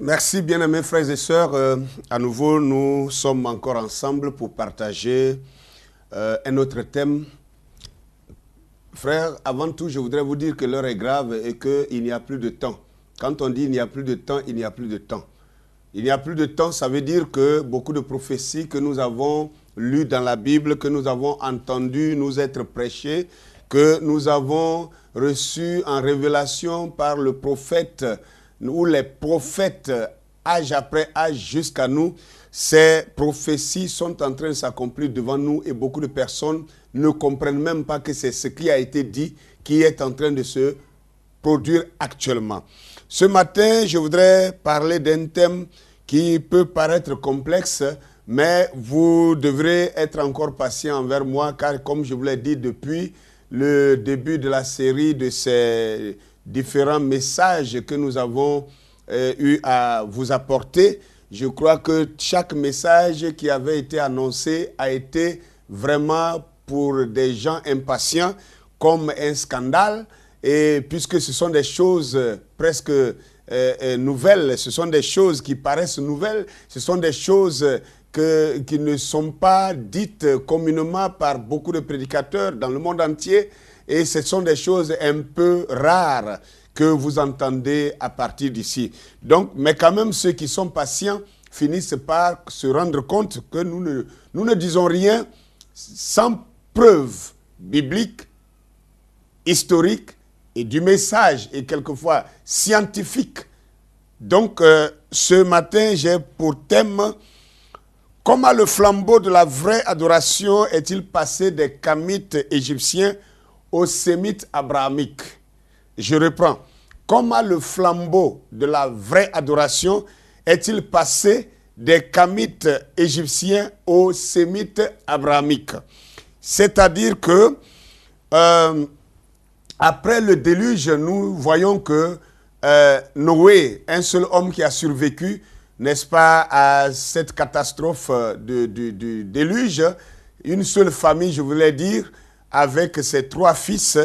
Merci bien-aimés frères et sœurs. À nouveau, nous sommes encore ensemble pour partager un autre thème. Frères, avant tout, je voudrais vous dire que l'heure est grave et qu'il n'y a plus de temps. Quand on dit il n'y a plus de temps, il n'y a plus de temps. Il n'y a plus de temps, ça veut dire que beaucoup de prophéties que nous avons lues dans la Bible, que nous avons entendues nous être prêchées, que nous avons reçues en révélation par le prophète, où les prophètes, âge après âge jusqu'à nous, ces prophéties sont en train de s'accomplir devant nous et beaucoup de personnes ne comprennent même pas que c'est ce qui a été dit qui est en train de se produire actuellement. Ce matin, je voudrais parler d'un thème qui peut paraître complexe, mais vous devrez être encore patient envers moi car comme je vous l'ai dit depuis le début de la série de ces différents messages que nous avons eu à vous apporter. Je crois que chaque message qui avait été annoncé a été vraiment pour des gens impatients comme un scandale. Et puisque ce sont des choses presque nouvelles, ce sont des choses qui paraissent nouvelles, ce sont des choses qui ne sont pas dites communément par beaucoup de prédicateurs dans le monde entier. Et ce sont des choses un peu rares que vous entendez à partir d'ici. Donc, mais quand même, ceux qui sont patients finissent par se rendre compte que nous ne disons rien sans preuve biblique, historique et du message, et quelquefois scientifique. Donc, ce matin, j'ai pour thème « Comment le flambeau de la vraie adoration est-il passé des Kamites égyptiens aux Sémites abrahamiques ?» Je reprends. Comment le flambeau de la vraie adoration est-il passé des Kamites égyptiens aux Sémites abrahamiques? C'est-à-dire que après le déluge, nous voyons que Noé, un seul homme qui a survécu, n'est-ce pas, à cette catastrophe du déluge, une seule famille, je voulais dire, avec ses 3 fils,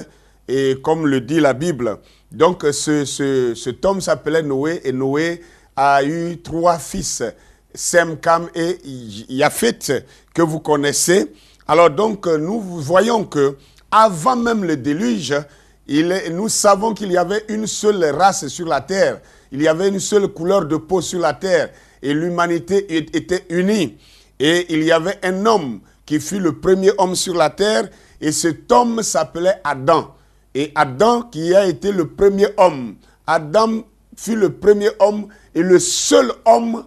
et comme le dit la Bible. Donc, cet homme s'appelait Noé, et Noé a eu 3 fils, Sem, Cam et Japheth, que vous connaissez. Alors donc, nous voyons que avant même le déluge, nous savons qu'il y avait une seule race sur la terre. Il y avait une seule couleur de peau sur la terre. Et l'humanité était unie. Et il y avait un homme qui fut le premier homme sur la terre. Et cet homme s'appelait Adam. Et Adam qui a été le premier homme. Adam fut le premier homme et le seul homme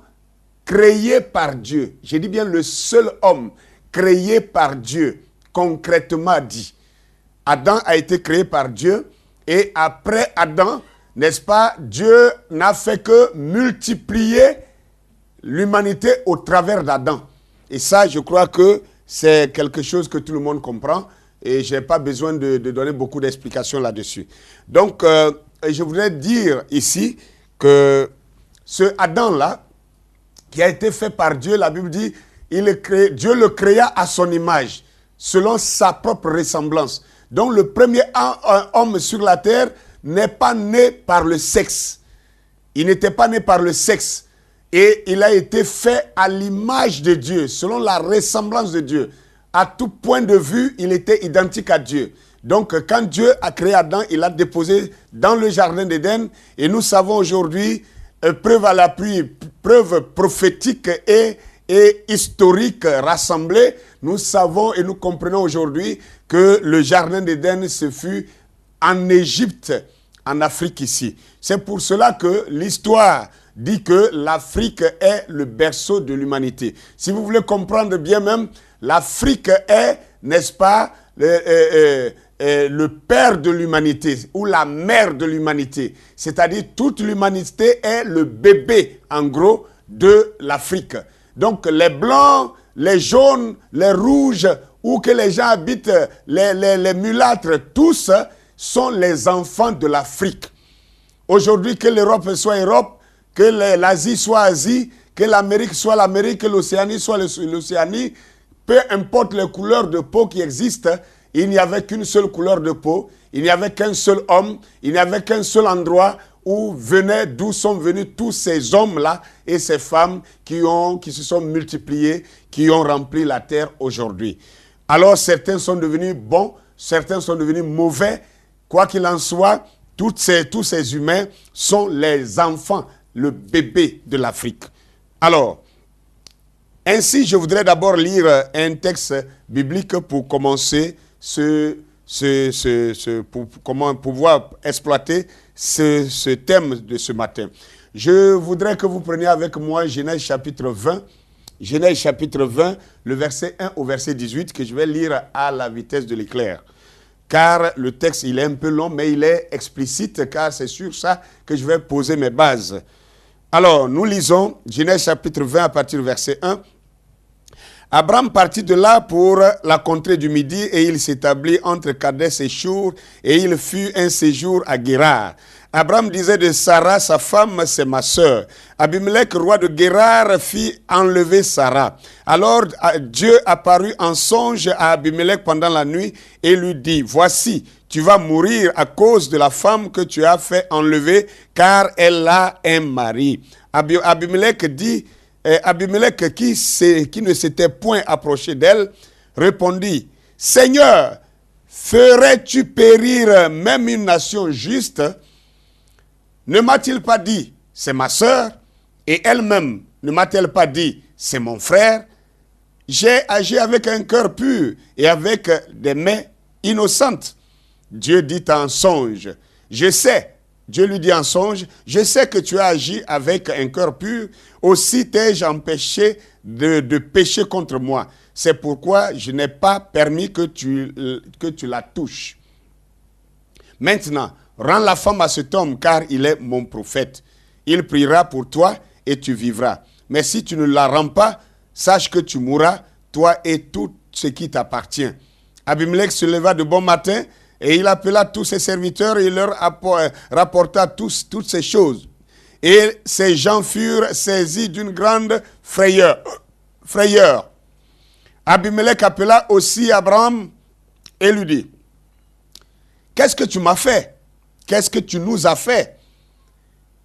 créé par Dieu. Je dis bien le seul homme créé par Dieu, concrètement dit. Adam a été créé par Dieu et après Adam, n'est-ce pas, Dieu n'a fait que multiplier l'humanité au travers d'Adam. Et ça, je crois que c'est quelque chose que tout le monde comprend et je n'ai pas besoin de donner beaucoup d'explications là-dessus. Donc, je voudrais dire ici que ce Adam-là, qui a été fait par Dieu, la Bible dit, Dieu le créa à son image, selon sa propre ressemblance. Donc le premier homme sur la terre n'est pas né par le sexe. Il n'était pas né par le sexe. Et il a été fait à l'image de Dieu, selon la ressemblance de Dieu. À tout point de vue, il était identique à Dieu. Donc quand Dieu a créé Adam, il l'a déposé dans le jardin d'Éden. Et nous savons aujourd'hui, preuve à l'appui, preuve prophétique et historique rassemblée, nous savons et nous comprenons aujourd'hui que le jardin d'Éden se fut en Égypte, en Afrique ici. C'est pour cela que l'histoire dit que l'Afrique est le berceau de l'humanité. Si vous voulez comprendre bien même, l'Afrique est, n'est-ce pas, le père de l'humanité ou la mère de l'humanité. C'est-à-dire toute l'humanité est le bébé, en gros, de l'Afrique. Donc les blancs, les jaunes, les rouges où que les gens habitent, les mulâtres, tous sont les enfants de l'Afrique. Aujourd'hui, que l'Europe soit Europe, que l'Asie soit Asie, que l'Amérique soit l'Amérique, que l'Océanie soit l'Océanie, peu importe les couleurs de peau qui existent, il n'y avait qu'une seule couleur de peau, il n'y avait qu'un seul homme, il n'y avait qu'un seul endroit d'où sont venus tous ces hommes-là et ces femmes qui se sont multipliés, qui ont rempli la terre aujourd'hui. Alors certains sont devenus bons, certains sont devenus mauvais. Quoi qu'il en soit, tous ces humains sont les enfants, le bébé de l'Afrique. Alors, ainsi, je voudrais d'abord lire un texte biblique pour commencer pour comment pouvoir exploiter ce thème de ce matin. Je voudrais que vous preniez avec moi Genèse chapitre 20. Genèse chapitre 20, le verset 1 au verset 18, que je vais lire à la vitesse de l'éclair. Car le texte, il est un peu long, mais il est explicite, car c'est sur ça que je vais poser mes bases. Alors, nous lisons Genèse chapitre 20 à partir du verset 1. Abraham partit de là pour la contrée du Midi et il s'établit entre Kadès et Shur et il fut un séjour à Guérar. Abraham disait de Sarah, sa femme, c'est ma sœur. Abimelech, roi de Guérar, fit enlever Sarah. Alors Dieu apparut en songe à Abimelech pendant la nuit et lui dit, voici, tu vas mourir à cause de la femme que tu as fait enlever, car elle a un mari. Abimelech dit, Abimelech, qui ne s'était point approché d'elle, répondit, Seigneur, ferais-tu périr même une nation juste? Ne m'a-t-il pas dit, c'est ma sœur? Et elle-même, ne m'a-t-elle pas dit, c'est mon frère? J'ai agi avec un cœur pur et avec des mains innocentes. Dieu dit en songe, je sais, Dieu lui dit en songe, je sais que tu as agi avec un cœur pur, aussi t'ai-je empêché de pécher contre moi. C'est pourquoi je n'ai pas permis que tu la touches. Maintenant, rends la femme à cet homme, car il est mon prophète. Il priera pour toi et tu vivras. Mais si tu ne la rends pas, sache que tu mourras, toi et tout ce qui t'appartient. Abimelech se leva de bon matin, et il appela tous ses serviteurs et il leur rapporta toutes ces choses. Et ces gens furent saisis d'une grande frayeur. Abimelech appela aussi Abraham et lui dit, qu'est-ce que tu m'as fait? Qu'est-ce que tu nous as fait?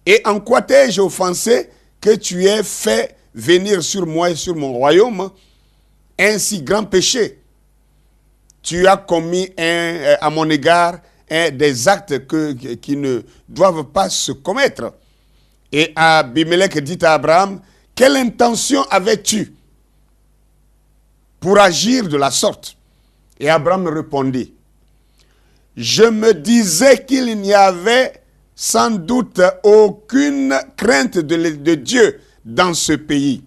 Et en quoi t'ai-je offensé que tu aies fait venir sur moi et sur mon royaume un si grand péché? Tu as commis à mon égard des actes qui ne doivent pas se commettre. Et Abimelech dit à Abraham, quelle intention avais-tu pour agir de la sorte? Et Abraham répondit, je me disais qu'il n'y avait sans doute aucune crainte de Dieu dans ce pays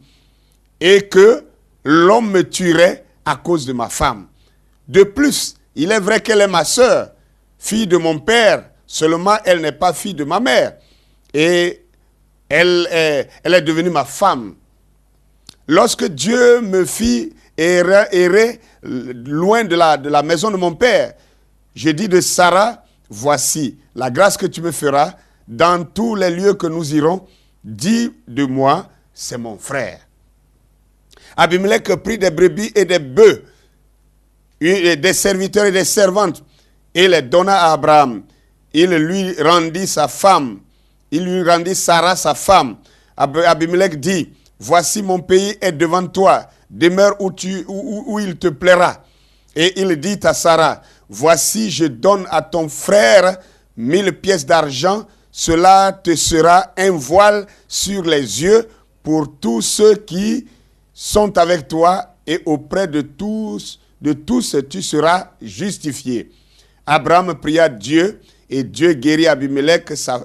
et que l'homme me tuerait à cause de ma femme. De plus, il est vrai qu'elle est ma sœur, fille de mon père, seulement elle n'est pas fille de ma mère. Et elle est devenue ma femme. Lorsque Dieu me fit errer loin de la maison de mon père, je dis de Sarah, voici la grâce que tu me feras dans tous les lieux que nous irons. Dis de moi, c'est mon frère. Abimelech prit des brebis et des bœufs, des serviteurs et des servantes, et les donna à Abraham. Il lui rendit sa femme. Il lui rendit Sarah, sa femme. Abimelech dit, voici mon pays est devant toi. Demeure où il te plaira. Et il dit à Sarah, voici je donne à ton frère 1000 pièces d'argent. Cela te sera un voile sur les yeux pour tous ceux qui sont avec toi et auprès de tous tu seras justifié. Abraham pria Dieu et Dieu guérit Abimelech, sa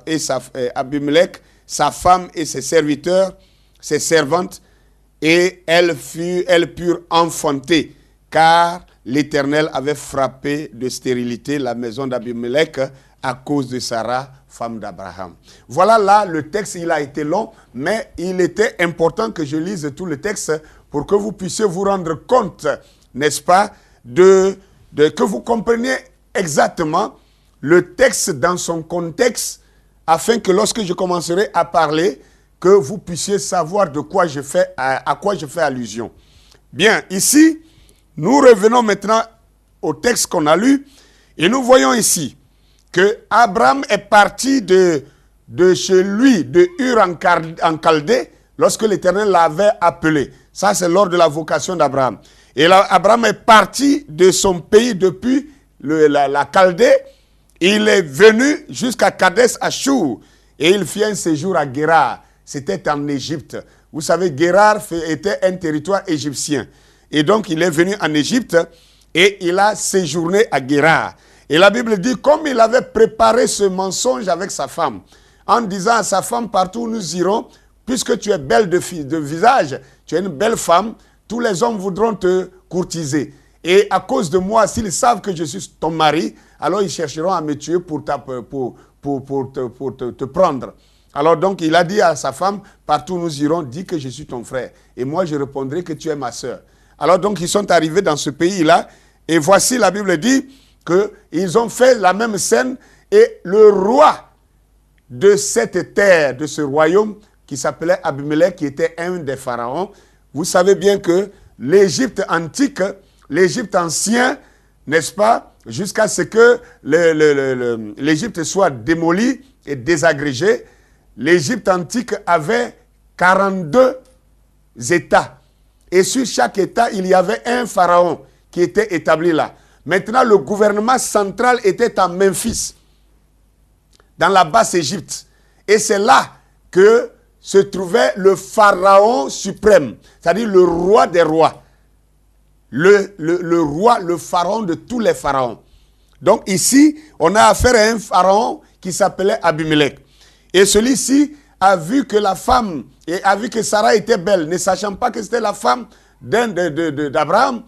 femme et ses serviteurs, ses servantes, et elles purent enfanter, car l'Éternel avait frappé de stérilité la maison d'Abimelech à cause de Sarah, femme d'Abraham. Voilà là, le texte, il a été long, mais il était important que je lise tout le texte pour que vous puissiez vous rendre compte, n'est-ce pas, que vous compreniez exactement le texte dans son contexte, afin que lorsque je commencerai à parler, que vous puissiez savoir de quoi à quoi je fais allusion. Bien, ici, nous revenons maintenant au texte qu'on a lu, et nous voyons ici que Abraham est parti de chez lui, de Ur en Chaldée, lorsque l'Éternel l'avait appelé. Ça, c'est lors de la vocation d'Abraham. Et là, Abraham est parti de son pays depuis la Chaldée. Il est venu jusqu'à Kadesh Ashur et il fit un séjour à Guérar. C'était en Égypte. Vous savez, Guérar était un territoire égyptien. Et donc, il est venu en Égypte et il a séjourné à Guérar. Et la Bible dit, comme il avait préparé ce mensonge avec sa femme, en disant à sa femme, partout où nous irons, puisque tu es belle de visage, tu es une belle femme, tous les hommes voudront te courtiser. Et à cause de moi, s'ils savent que je suis ton mari, alors ils chercheront à me tuer pour te prendre. Alors donc, il a dit à sa femme, partout où nous irons, dis que je suis ton frère. Et moi, je répondrai que tu es ma sœur. Alors donc, ils sont arrivés dans ce pays-là. Et voici, la Bible dit qu'ils ont fait la même scène. Et le roi de cette terre, de ce royaume, qui s'appelait Abimelech, qui était un des pharaons. Vous savez bien que l'Égypte antique, l'Égypte ancien, n'est-ce pas, jusqu'à ce que l'Égypte soit démolie et désagrégée, l'Égypte antique avait 42 États. Et sur chaque État, il y avait un pharaon qui était établi là. Maintenant, le gouvernement central était à Memphis, dans la Basse-Égypte. Et c'est là que se trouvait le pharaon suprême, c'est-à-dire le roi des rois. Le roi, le pharaon de tous les pharaons. Donc ici, on a affaire à un pharaon qui s'appelait Abimelech. Et celui-ci a vu que la femme, et a vu que Sarah était belle, ne sachant pas que c'était la femme d'Abraham,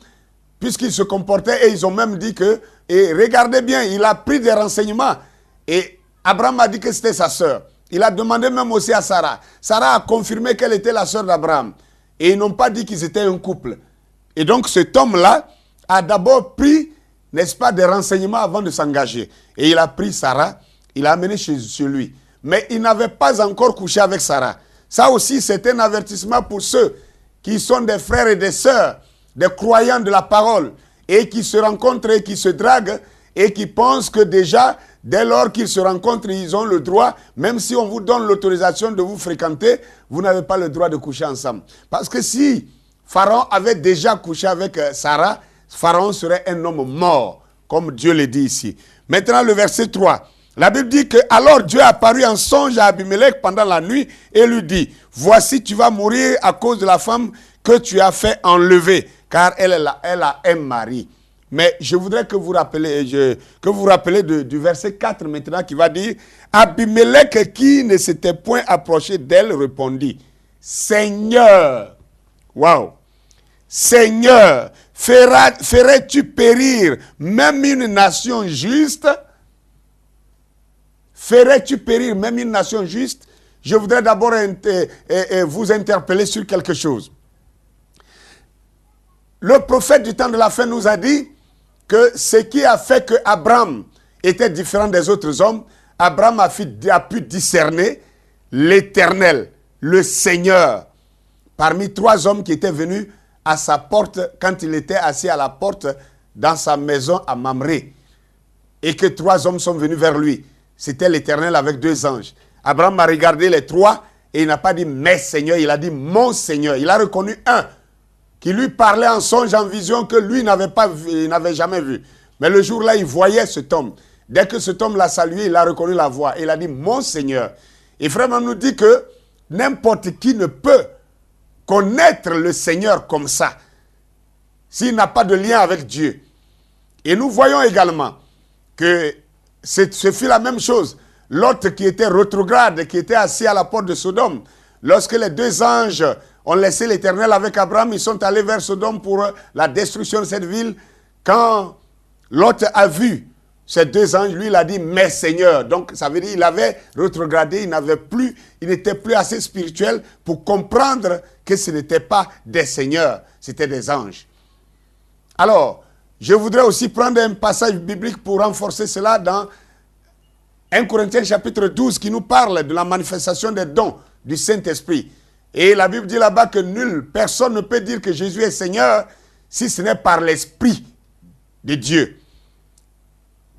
puisqu'il se comportait, et ils ont même dit que, et regardez bien, il a pris des renseignements, et Abraham a dit que c'était sa sœur. Il a demandé même aussi à Sarah. Sarah a confirmé qu'elle était la sœur d'Abraham. Et ils n'ont pas dit qu'ils étaient un couple. Et donc cet homme-là a d'abord pris, n'est-ce pas, des renseignements avant de s'engager. Et il a pris Sarah, il l'a amenée chez lui. Mais il n'avait pas encore couché avec Sarah. Ça aussi, c'est un avertissement pour ceux qui sont des frères et des sœurs, des croyants de la parole, et qui se rencontrent et qui se draguent, et qui pensent que déjà, dès lors qu'ils se rencontrent, ils ont le droit, même si on vous donne l'autorisation de vous fréquenter, vous n'avez pas le droit de coucher ensemble. Parce que si Pharaon avait déjà couché avec Sarah, Pharaon serait un homme mort, comme Dieu le dit ici. Maintenant, le verset 3. La Bible dit que alors Dieu apparut en songe à Abimelech pendant la nuit et lui dit, voici tu vas mourir à cause de la femme que tu as fait enlever, car elle a un mari. Mais je voudrais que vous rappelez, du verset 4 maintenant qui va dire, Abimelech qui ne s'était point approché d'elle répondit, Seigneur, waouh, Seigneur, ferais-tu périr même une nation juste? Ferais-tu périr même une nation juste? Je voudrais d'abord vous interpeller sur quelque chose. Le prophète du temps de la fin nous a dit que ce qui a fait que Abraham était différent des autres hommes, Abraham a pu discerner l'Éternel, le Seigneur, parmi 3 hommes qui étaient venus à sa porte quand il était assis à la porte dans sa maison à Mamré. Et que 3 hommes sont venus vers lui. C'était l'Éternel avec 2 anges. Abraham a regardé les 3 et il n'a pas dit « mes Seigneurs », il a dit « mon Seigneur ». Il a reconnu un qui lui parlait en songe, en vision, que lui n'avait jamais vu. Mais le jour-là, il voyait cet homme. Dès que cet homme l'a salué, il a reconnu la voix. Et il a dit « mon Seigneur ». Et vraiment nous dit que n'importe qui ne peut connaître le Seigneur comme ça, s'il n'a pas de lien avec Dieu. Et nous voyons également que ce fut la même chose. Lot qui était rétrograde, qui était assis à la porte de Sodome, lorsque les 2 anges ont laissé l'Éternel avec Abraham, ils sont allés vers Sodome pour la destruction de cette ville. Quand Lot a vu ces 2 anges, lui, il a dit « mes seigneurs ». Donc, ça veut dire qu'il avait rétrogradé, il n'était plus assez spirituel pour comprendre que ce n'était pas des seigneurs, c'était des anges. Alors, Je voudrais aussi prendre un passage biblique pour renforcer cela dans 1 Corinthiens chapitre 12 qui nous parle de la manifestation des dons du Saint-Esprit. Et la Bible dit là-bas que personne ne peut dire que Jésus est Seigneur si ce n'est par l'Esprit de Dieu.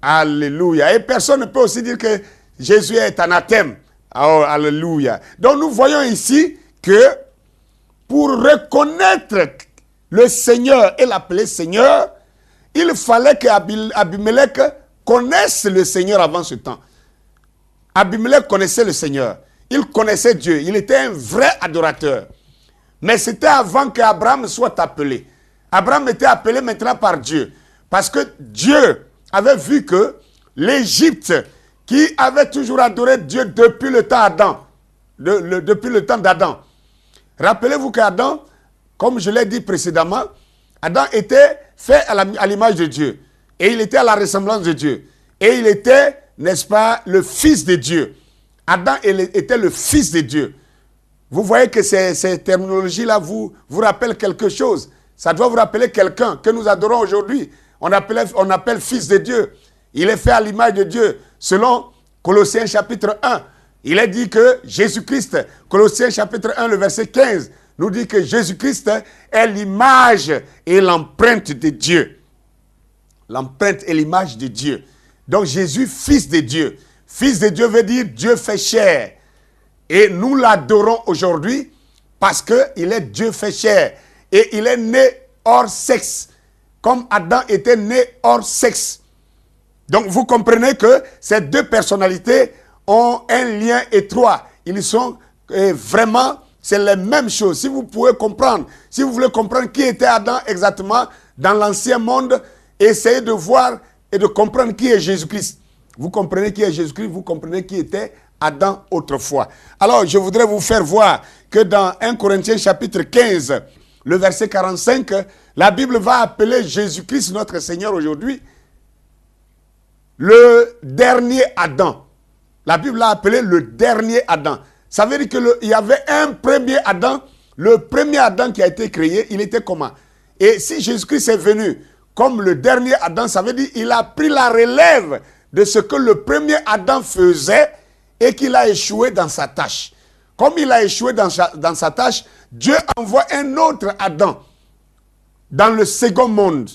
Alléluia. Et personne ne peut aussi dire que Jésus est anathème. Oh, alléluia. Donc nous voyons ici que pour reconnaître le Seigneur et l'appeler Seigneur, il fallait qu'Abimelech connaisse le Seigneur avant ce temps. Abimelech connaissait le Seigneur. Il connaissait Dieu. Il était un vrai adorateur. Mais c'était avant qu'Abraham soit appelé. Abraham était appelé maintenant par Dieu. Parce que Dieu avait vu que l'Égypte, qui avait toujours adoré Dieu depuis le temps d'Adam, depuis le temps d'Adam. Rappelez-vous qu'Adam, comme je l'ai dit précédemment, Adam était fait à l'image de Dieu. Et il était à la ressemblance de Dieu. Et il était, n'est-ce pas, le fils de Dieu. Adam était le fils de Dieu. Vous voyez que ces terminologies-là vous rappellent quelque chose. Ça doit vous rappeler quelqu'un que nous adorons aujourd'hui. On appelle fils de Dieu. Il est fait à l'image de Dieu. Selon Colossiens chapitre 1, il est dit que Jésus-Christ, Colossiens chapitre 1, le verset 15, nous dit que Jésus-Christ est l'image et l'empreinte de Dieu. L'empreinte et l'image de Dieu. Donc Jésus, fils de Dieu. Fils de Dieu veut dire Dieu fait chair. Et nous l'adorons aujourd'hui parce qu'il est Dieu fait chair. Et il est né hors sexe. Comme Adam était né hors sexe. Donc vous comprenez que ces deux personnalités ont un lien étroit. Ils sont vraiment, c'est les mêmes choses. Si vous pouvez comprendre, si vous voulez comprendre qui était Adam exactement dans l'ancien monde, essayez de voir et de comprendre qui est Jésus-Christ. Vous comprenez qui est Jésus-Christ, vous comprenez qui était Adam autrefois. Alors, je voudrais vous faire voir que dans 1 Corinthiens chapitre 15, le verset 45, la Bible va appeler Jésus-Christ, notre Seigneur aujourd'hui, le dernier Adam. La Bible l'a appelé le dernier Adam. Ça veut dire qu'il y avait un premier Adam. Le premier Adam qui a été créé, il était comment? Et si Jésus-Christ est venu comme le dernier Adam, ça veut dire qu'il a pris la relève de ce que le premier Adam faisait et qu'il a échoué dans sa tâche. Comme il a échoué dans sa tâche, Dieu envoie un autre Adam dans le second monde.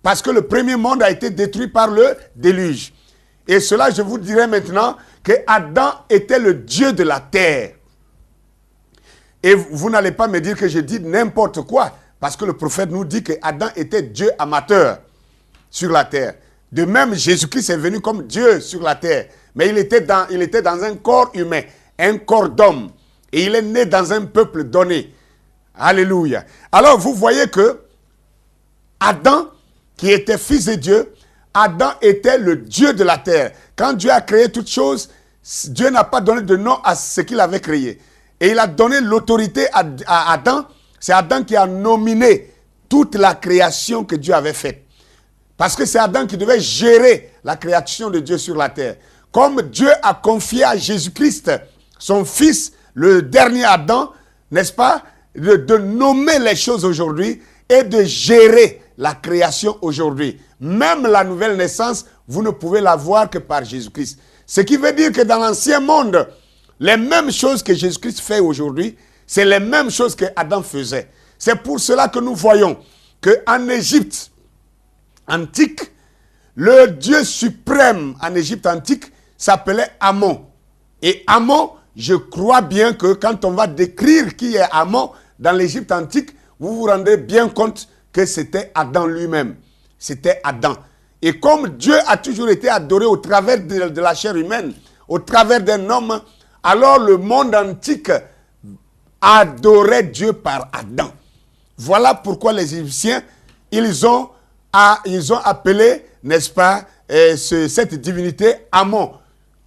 Parce que le premier monde a été détruit par le déluge. Et cela, je vous dirai maintenant que Adam était le Dieu de la terre. Et vous n'allez pas me dire que je dis n'importe quoi. Parce que le prophète nous dit que Adam était Dieu amateur sur la terre. De même, Jésus-Christ est venu comme Dieu sur la terre. Mais il était dans un corps humain, un corps d'homme. Et il est né dans un peuple donné. Alléluia. Alors, vous voyez que Adam, qui était fils de Dieu, Adam était le Dieu de la terre. Quand Dieu a créé toutes choses, Dieu n'a pas donné de nom à ce qu'il avait créé. Et il a donné l'autorité à Adam. C'est Adam qui a nominé toute la création que Dieu avait faite. Parce que c'est Adam qui devait gérer la création de Dieu sur la terre. Comme Dieu a confié à Jésus-Christ, son fils, le dernier Adam, n'est-ce pas, de nommer les choses aujourd'hui et de gérer la création aujourd'hui. Même la nouvelle naissance, vous ne pouvez la voir que par Jésus-Christ. Ce qui veut dire que dans l'ancien monde, les mêmes choses que Jésus-Christ fait aujourd'hui, c'est les mêmes choses que Adam faisait. C'est pour cela que nous voyons qu'en Égypte antique, le Dieu suprême en Égypte antique s'appelait Amon. Et Amon, je crois bien que quand on va décrire qui est Amon dans l'Égypte antique, vous vous rendez bien compte que c'était Adam lui-même. C'était Adam. Et comme Dieu a toujours été adoré au travers de la chair humaine, au travers d'un homme, alors le monde antique adorait Dieu par Adam. Voilà pourquoi les Égyptiens, ils ont appelé, n'est-ce pas, cette divinité Amon.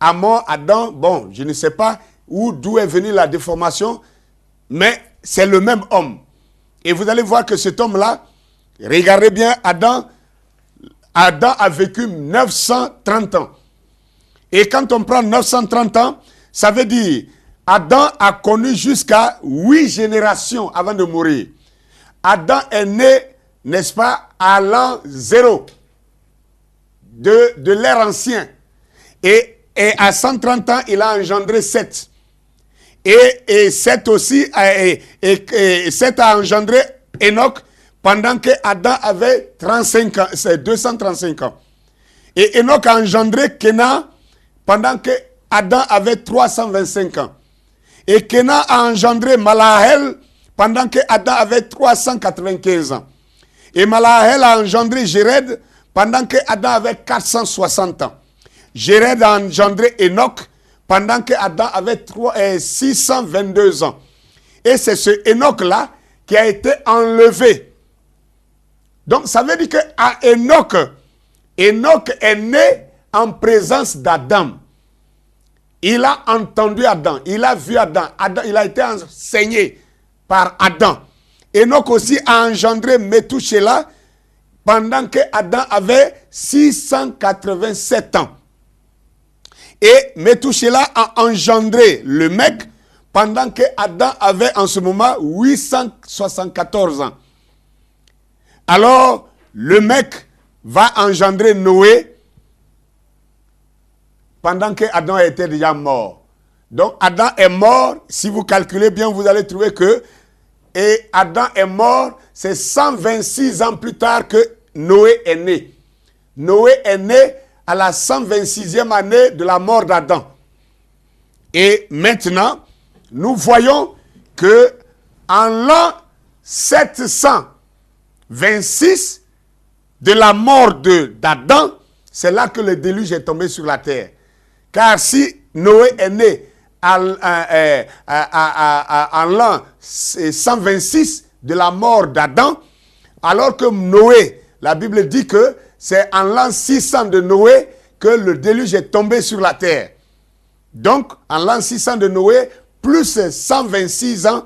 Amon, Adam, bon, je ne sais pas d'où est venue la déformation, mais c'est le même homme. Et vous allez voir que cet homme-là, regardez bien, Adam a vécu 930 ans. Et quand on prend 930 ans, ça veut dire Adam a connu jusqu'à 8 générations avant de mourir. Adam est né n'est-ce pas, à l'an 0 de l'ère ancienne. Et à 130 ans, il a engendré Seth. Et Seth aussi, Seth a engendré Enoch pendant que Adam avait 35 ans, c'est 235 ans. Et Enoch a engendré Kenan pendant que Adam avait 325 ans. Et Kenan a engendré Malahel pendant que Adam avait 395 ans. Et Malahel a engendré Jéred pendant que Adam avait 460 ans. Jéred a engendré Enoch pendant que Adam avait 622 ans. Et c'est ce Enoch-là qui a été enlevé. Donc ça veut dire que Enoch est né en présence d'Adam. Il a entendu Adam, il a vu Adam, il a été enseigné par Adam. Enoch aussi a engendré Methushélah pendant que Adam avait 687 ans. Et Methushélah a engendré le mec pendant que Adam avait en ce moment 874 ans. Alors, le mec va engendrer Noé pendant que Adam était déjà mort. Donc, Adam est mort. Si vous calculez bien, vous allez trouver que Adam est mort, c'est 126 ans plus tard que Noé est né. Noé est né à la 126e année de la mort d'Adam. Et maintenant, nous voyons que en l'an 726 de la mort d'Adam, c'est là que le déluge est tombé sur la terre. Car si Noé est né en l'an 126 de la mort d'Adam, alors que Noé, la Bible dit que c'est en l'an 600 de Noé que le déluge est tombé sur la terre. Donc, en l'an 600 de Noé, plus 126 ans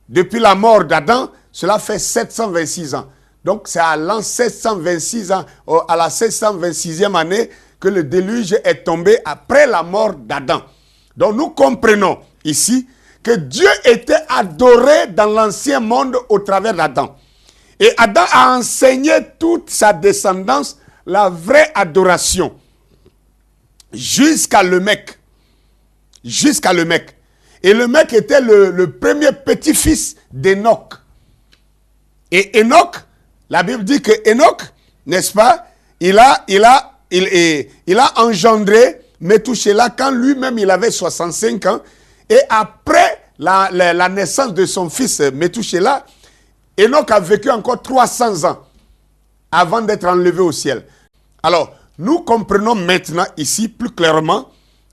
depuis la mort d'Adam, cela fait 726 ans. Donc, c'est à l'an 726 ans, à la 726e année, que le déluge est tombé après la mort d'Adam. Donc, nous comprenons ici que Dieu était adoré dans l'ancien monde au travers d'Adam. Et Adam a enseigné toute sa descendance la vraie adoration. Jusqu'à le mec. Jusqu'à le mec. Et le mec était le premier petit-fils d'Enoch. Et Enoch, la Bible dit que Enoch, n'est-ce pas, il a engendré Methushélah quand lui-même il avait 65 ans. Et après la naissance de son fils Methushélah, Enoch a vécu encore 300 ans avant d'être enlevé au ciel. Alors, nous comprenons maintenant ici plus clairement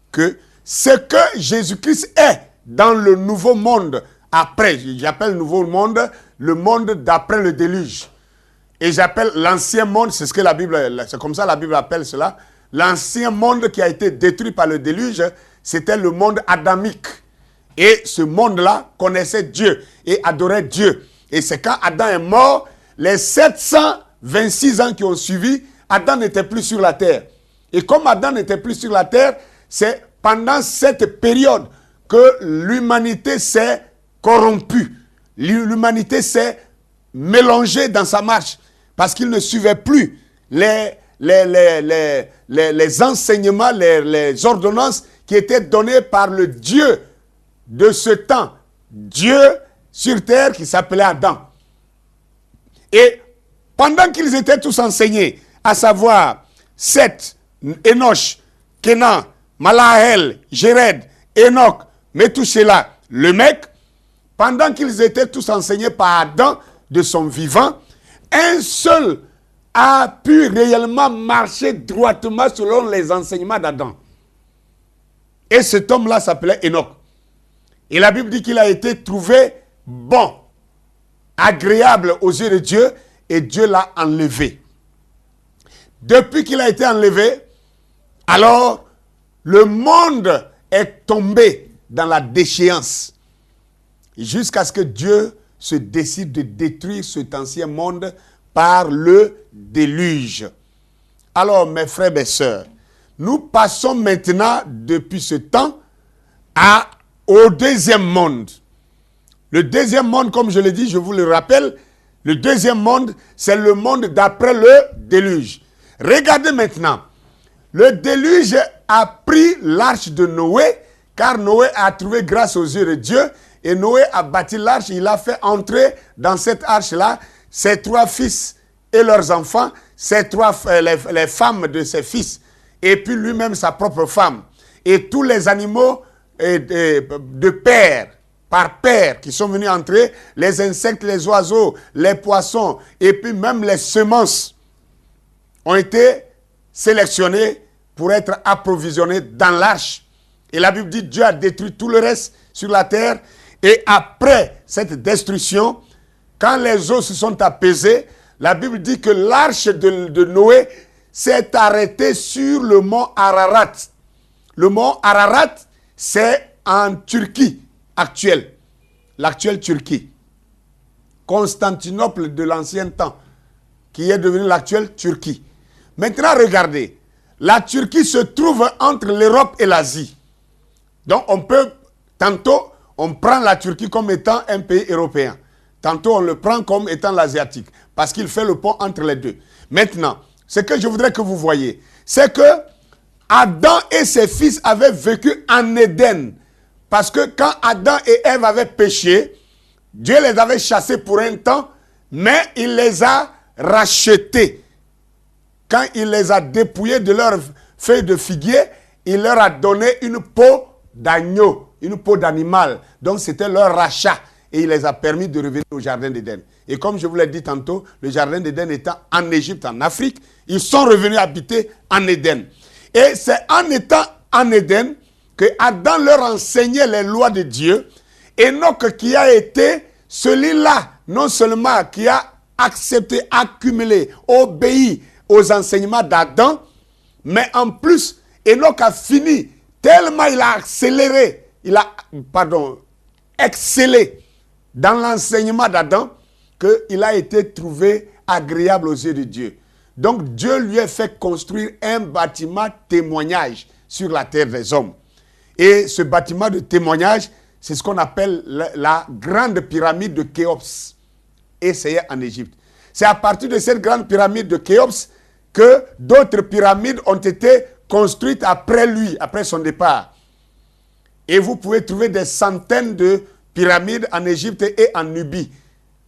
que ce que Jésus-Christ est dans le nouveau monde après, j'appelle le nouveau monde le monde d'après le déluge. Et j'appelle l'ancien monde, c'est ce que la Bible, c'est comme ça la Bible appelle cela. L'ancien monde qui a été détruit par le déluge, c'était le monde adamique. Et ce monde-là connaissait Dieu et adorait Dieu. Et c'est quand Adam est mort, les 726 ans qui ont suivi, Adam n'était plus sur la terre. Et comme Adam n'était plus sur la terre, c'est pendant cette période que l'humanité s'est corrompue. L'humanité s'est mélangée dans sa marche parce qu'il ne suivait plus les enseignements, les ordonnances qui étaient données par le Dieu de ce temps. Dieu sur terre qui s'appelait Adam. Et pendant qu'ils étaient tous enseignés, à savoir Seth, Enoch, Kenan, Malahel, Jéred, Enoch, Methushélah, le mec, pendant qu'ils étaient tous enseignés par Adam de son vivant, un seul a pu réellement marcher droitement selon les enseignements d'Adam. Et cet homme-là s'appelait Enoch. Et la Bible dit qu'il a été trouvé bon, agréable aux yeux de Dieu, et Dieu l'a enlevé. Depuis qu'il a été enlevé, alors le monde est tombé dans la déchéance. Jusqu'à ce que Dieu se décide de détruire cet ancien monde par le déluge. Alors, mes frères et mes sœurs, nous passons maintenant, depuis ce temps, au deuxième monde. Le deuxième monde, comme je l'ai dit, je vous le rappelle, Le deuxième monde, c'est le monde d'après le déluge. Regardez maintenant. Le déluge a pris l'arche de Noé, car Noé a trouvé grâce aux yeux de Dieu, et Noé a bâti l'arche, il a fait entrer dans cette arche-là ses 3 fils et leurs enfants, les femmes de ses fils, et puis lui-même sa propre femme, et tous les animaux de pair, par paire, qui sont venus entrer, les insectes, les oiseaux, les poissons, et puis même les semences ont été sélectionnés pour être approvisionnés dans l'arche. Et la Bible dit, Dieu a détruit tout le reste sur la terre. Et après cette destruction, quand les eaux se sont apaisées, la Bible dit que l'arche de Noé s'est arrêtée sur le mont Ararat. Le mont Ararat, c'est en Turquie actuelle, l'actuelle Turquie. Constantinople de l'ancien temps, qui est devenue l'actuelle Turquie. Maintenant, regardez, la Turquie se trouve entre l'Europe et l'Asie. Donc, tantôt, on prend la Turquie comme étant un pays européen. Tantôt, on le prend comme étant l'asiatique, parce qu'il fait le pont entre les deux. Maintenant, ce que je voudrais que vous voyez, c'est que Adam et ses fils avaient vécu en Éden. Parce que quand Adam et Ève avaient péché, Dieu les avait chassés pour un temps, mais il les a rachetés. Quand il les a dépouillés de leurs feuilles de figuier, il leur a donné une peau d'agneau, une peau d'animal. Donc c'était leur rachat. Et il les a permis de revenir au jardin d'Éden. Et comme je vous l'ai dit tantôt, le jardin d'Éden étant en Égypte, en Afrique, ils sont revenus habiter en Éden. Et c'est en étant en Éden que Adam leur enseignait les lois de Dieu. Enoch qui a été celui-là, non seulement qui a accepté, accumulé, obéi aux enseignements d'Adam, mais en plus, Enoch a fini, tellement il a excellé dans l'enseignement d'Adam, qu'il a été trouvé agréable aux yeux de Dieu. Donc Dieu lui a fait construire un bâtiment témoignage sur la terre des hommes. Et ce bâtiment de témoignage, c'est ce qu'on appelle la grande pyramide de Khéops. Et c'est en Égypte. C'est à partir de cette grande pyramide de Khéops que d'autres pyramides ont été construites après lui, après son départ. Et vous pouvez trouver des centaines de pyramides en Égypte et en Nubie.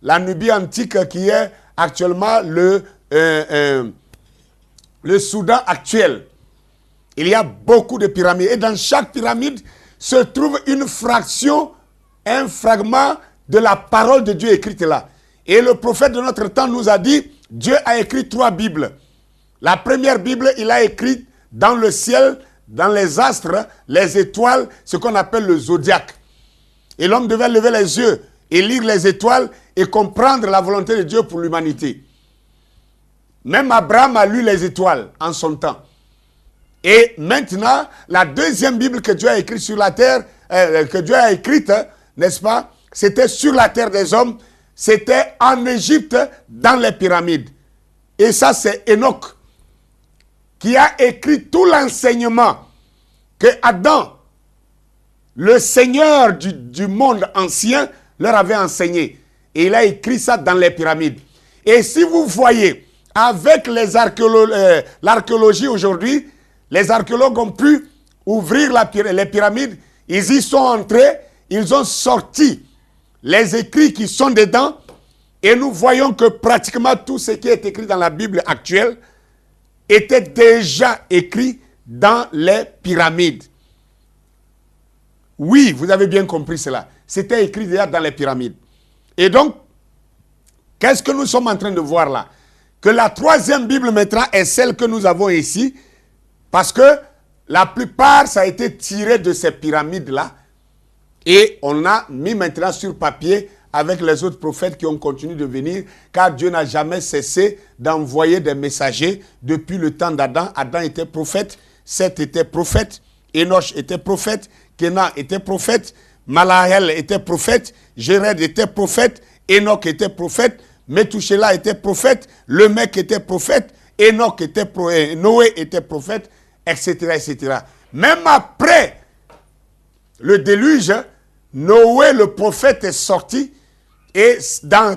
La Nubie antique qui est actuellement le Soudan actuel. Il y a beaucoup de pyramides. Et dans chaque pyramide se trouve une fraction, un fragment de la parole de Dieu écrite là. Et le prophète de notre temps nous a dit, Dieu a écrit 3 Bibles. La première Bible, il a écrit dans le ciel, dans les astres, les étoiles, ce qu'on appelle le zodiaque. Et l'homme devait lever les yeux et lire les étoiles et comprendre la volonté de Dieu pour l'humanité. Même Abraham a lu les étoiles en son temps. Et maintenant, la deuxième Bible que Dieu a écrite sur la terre, n'est-ce pas, c'était sur la terre des hommes, c'était en Égypte, dans les pyramides. Et ça, c'est Enoch qui a écrit tout l'enseignement que Adam, le Seigneur du monde ancien, leur avait enseigné. Et il a écrit ça dans les pyramides. Et si vous voyez, avec l'archéologie aujourd'hui, les archéologues ont pu ouvrir les pyramides, ils y sont entrés, ils ont sorti les écrits qui sont dedans, et nous voyons que pratiquement tout ce qui est écrit dans la Bible actuelle était déjà écrit dans les pyramides. Oui, vous avez bien compris cela. C'était écrit déjà dans les pyramides. Et donc, qu'est-ce que nous sommes en train de voir là? Que la troisième Bible maintenant est celle que nous avons ici, parce que la plupart, ça a été tiré de ces pyramides-là, et on a mis maintenant sur papier avec les autres prophètes qui ont continué de venir, car Dieu n'a jamais cessé d'envoyer des messagers depuis le temps d'Adam. Adam était prophète, Seth était prophète, Enoch était prophète, Kenan était prophète, Malahel était prophète, Jéred était prophète, Enoch était prophète, Methushélah était prophète, Lemec était prophète, Enoch était prophète, Noé était prophète, etc., etc. Même après le déluge, Noé, le prophète, est sorti Et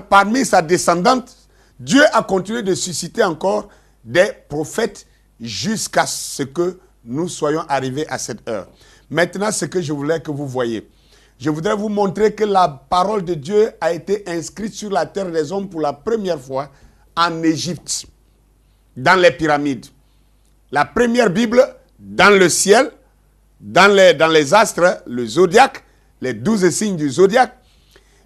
parmi sa descendante, Dieu a continué de susciter encore des prophètes jusqu'à ce que nous soyons arrivés à cette heure. Maintenant, ce que je voulais que vous voyez. Je voudrais vous montrer que la parole de Dieu a été inscrite sur la terre des hommes pour la première fois en Égypte, dans les pyramides. La première Bible dans le ciel, dans les astres, le zodiaque, les 12 signes du zodiaque.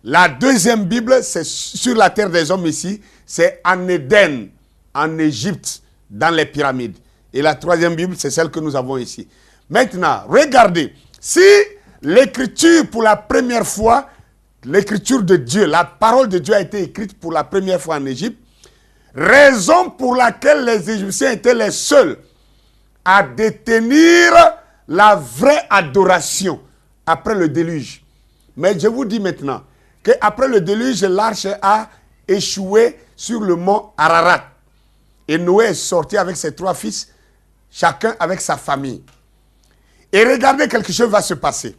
La deuxième Bible, c'est sur la terre des hommes ici, c'est en Éden, en Égypte, dans les pyramides. Et la troisième Bible, c'est celle que nous avons ici. Maintenant, regardez, si l'écriture pour la première fois, l'écriture de Dieu, la parole de Dieu a été écrite pour la première fois en Égypte, raison pour laquelle les Égyptiens étaient les seuls à détenir la vraie adoration après le déluge. Mais je vous dis maintenant qu'après le déluge, l'arche a échoué sur le mont Ararat. Et Noé est sorti avec ses 3 fils, chacun avec sa famille. Et regardez, quelque chose va se passer.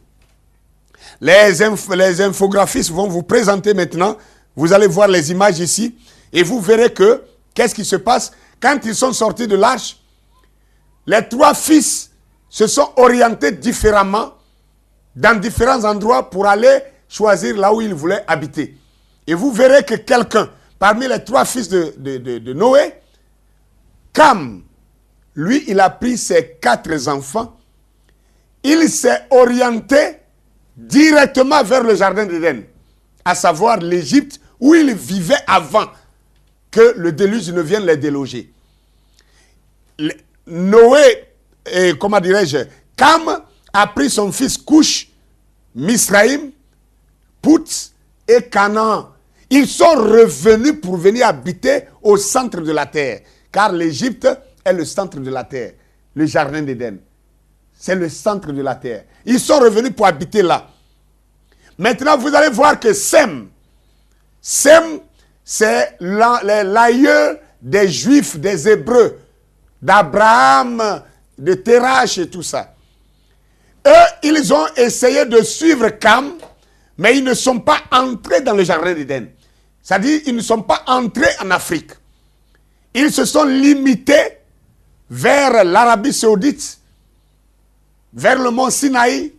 Les infographistes vont vous présenter maintenant, vous allez voir les images ici, et vous verrez que, qu'est-ce qui se passe? Quand ils sont sortis de l'arche, les 3 fils se sont orientés différemment dans différents endroits pour aller choisir là où ils voulaient habiter. Et vous verrez que quelqu'un, parmi les 3 fils de Noé, Cam, lui, il a pris ses 4 enfants, il s'est orienté directement vers le jardin d'Éden, à savoir l'Égypte, où il vivait avant que le déluge ne vienne les déloger. Noé, comment dirais-je, Cam a pris son fils Couche, Misraïm, Pout et Canaan. Ils sont revenus pour venir habiter au centre de la terre, car l'Égypte est le centre de la terre, le jardin d'Éden. C'est le centre de la terre. Ils sont revenus pour habiter là. Maintenant, vous allez voir que Sem, c'est l'aïeul des Juifs, des Hébreux, d'Abraham, de Terach et tout ça. Eux, ils ont essayé de suivre Cam, mais ils ne sont pas entrés dans le jardin d'Éden. C'est-à-dire, ils ne sont pas entrés en Afrique. Ils se sont limités vers l'Arabie Saoudite, vers le mont Sinaï.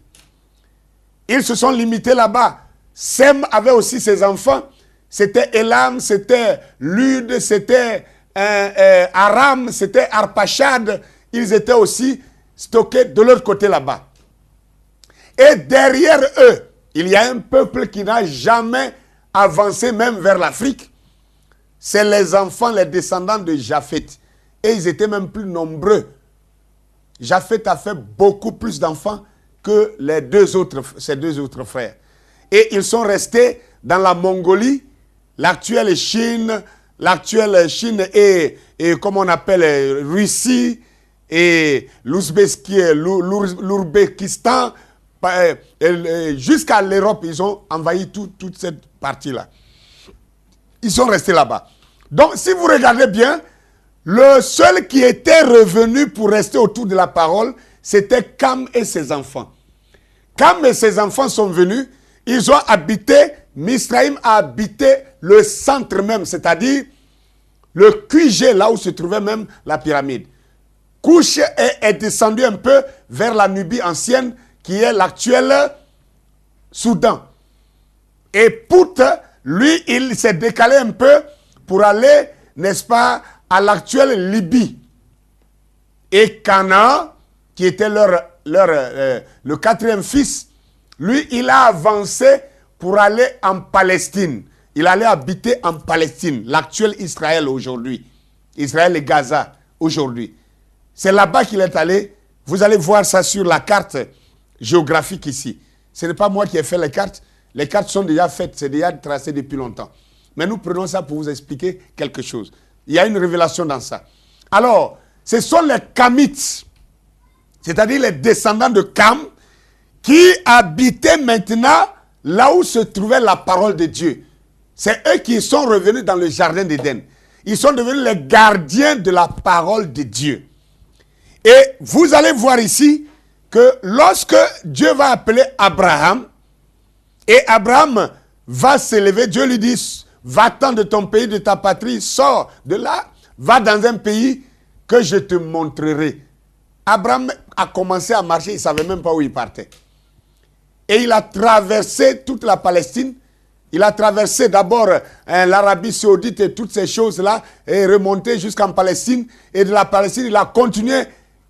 Ils se sont limités là-bas. Sem avait aussi ses enfants. C'était Elam, c'était Lud, c'était Aram, c'était Arpachad. Ils étaient aussi stockés de l'autre côté là-bas. Et derrière eux, il y a un peuple qui n'a jamais avancé même vers l'Afrique. C'est les enfants, les descendants de Japheth. Et ils étaient même plus nombreux. Japheth a fait beaucoup plus d'enfants que ses 2 autres frères. Et ils sont restés dans la Mongolie, l'actuelle Chine et comme on appelle Russie et l'Ouzbékistan, jusqu'à l'Europe, ils ont envahi toute cette partie-là. Ils sont restés là-bas. Donc, si vous regardez bien, le seul qui était revenu pour rester autour de la parole, c'était Cam et ses enfants. Cam et ses enfants sont venus, ils ont habité, Misraïm a habité le centre même, c'est-à-dire le QG, là où se trouvait même la pyramide. Couche est descendu un peu vers la Nubie ancienne, qui est l'actuel Soudan. Et Pout, lui, il s'est décalé un peu pour aller, n'est-ce pas, à l'actuelle Libye. Et Canaan, qui était le 4e fils, lui, il a avancé pour aller en Palestine. Il allait habiter en Palestine, l'actuel Israël aujourd'hui. Israël et Gaza aujourd'hui. C'est là-bas qu'il est allé. Vous allez voir ça sur la carte géographique ici. Ce n'est pas moi qui ai fait les cartes. Les cartes sont déjà faites, c'est déjà tracé depuis longtemps. Mais nous prenons ça pour vous expliquer quelque chose. Il y a une révélation dans ça. Alors, ce sont les Kamites, c'est-à-dire les descendants de Cam, qui habitaient maintenant là où se trouvait la parole de Dieu. C'est eux qui sont revenus dans le jardin d'Éden. Ils sont devenus les gardiens de la parole de Dieu. Et vous allez voir ici que lorsque Dieu va appeler Abraham, et Abraham va s'élever. Dieu lui dit, va-t'en de ton pays, de ta patrie, sors de là, va dans un pays que je te montrerai. Abraham a commencé à marcher, il ne savait même pas où il partait. Et il a traversé toute la Palestine. Il a traversé d'abord l'Arabie Saoudite et toutes ces choses-là, et remonté jusqu'en Palestine. Et de la Palestine, il a continué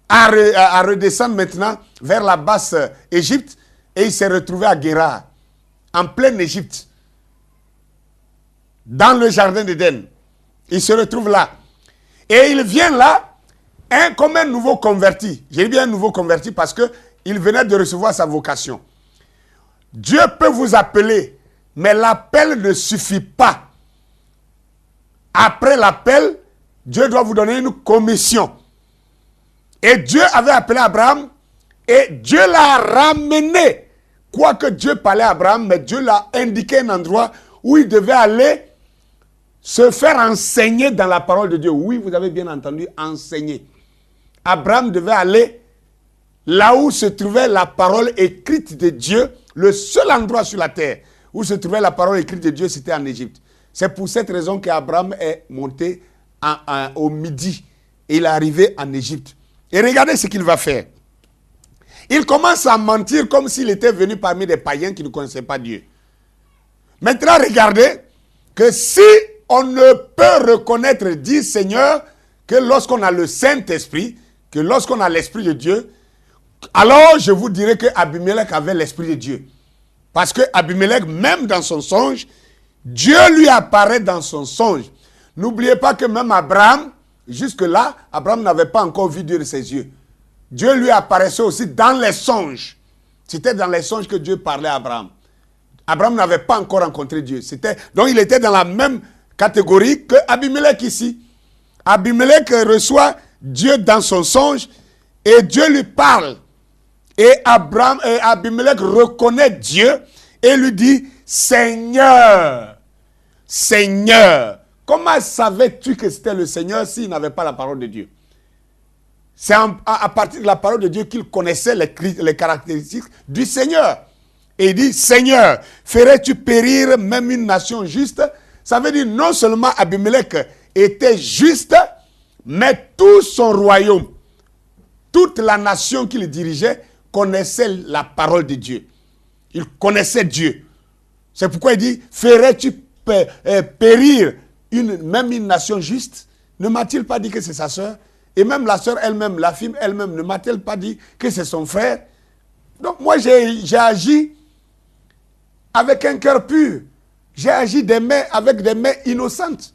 à redescendre maintenant vers la basse Égypte. Et il s'est retrouvé à Guérar, en pleine Égypte, dans le jardin d'Éden. Il se retrouve là. Et il vient là, comme un nouveau converti. J'ai bien un nouveau converti parce qu'il venait de recevoir sa vocation. Dieu peut vous appeler, mais l'appel ne suffit pas. Après l'appel, Dieu doit vous donner une commission. Et Dieu avait appelé Abraham et Dieu l'a ramené. Quoique Dieu parlait à Abraham, mais Dieu l'a indiqué un endroit où il devait aller se faire enseigner dans la parole de Dieu. Oui, vous avez bien entendu, enseigner. Abraham devait aller là où se trouvait la parole écrite de Dieu. Le seul endroit sur la terre où se trouvait la parole écrite de Dieu, c'était en Égypte. C'est pour cette raison qu'Abraham est monté au midi. Et il est arrivé en Égypte. Et regardez ce qu'il va faire. Il commence à mentir comme s'il était venu parmi des païens qui ne connaissaient pas Dieu. Maintenant, regardez que si on ne peut reconnaître, dit Seigneur, que lorsqu'on a le Saint-Esprit, que lorsqu'on a l'Esprit de Dieu, alors je vous dirai que Abimelech avait l'Esprit de Dieu. Parce que Abimelech, même dans son songe, Dieu lui apparaît dans son songe. N'oubliez pas que même Abraham, jusque-là, Abraham n'avait pas encore vu Dieu de ses yeux. Dieu lui apparaissait aussi dans les songes. C'était dans les songes que Dieu parlait à Abraham. Abraham n'avait pas encore rencontré Dieu. Donc il était dans la même catégorie que Abimelech ici. Abimelech reçoit Dieu dans son songe et Dieu lui parle. Et Abimelech reconnaît Dieu et lui dit, Seigneur, Seigneur. Comment savais-tu que c'était le Seigneur s'il n'avait pas la parole de Dieu? C'est à partir de la parole de Dieu qu'il connaissait les caractéristiques du Seigneur. Et il dit, Seigneur, ferais-tu périr même une nation juste? Ça veut dire non seulement Abimelech était juste, mais tout son royaume, toute la nation qu'il dirigeait connaissait la parole de Dieu. Il connaissait Dieu. C'est pourquoi il dit, ferais-tu périr même une nation juste? Ne m'a-t-il pas dit que c'est sa sœur? Et même la sœur elle-même, la fille elle-même, ne m'a-t-elle pas dit que c'est son frère? Donc moi j'ai agi avec un cœur pur. J'ai agi avec des mains innocentes.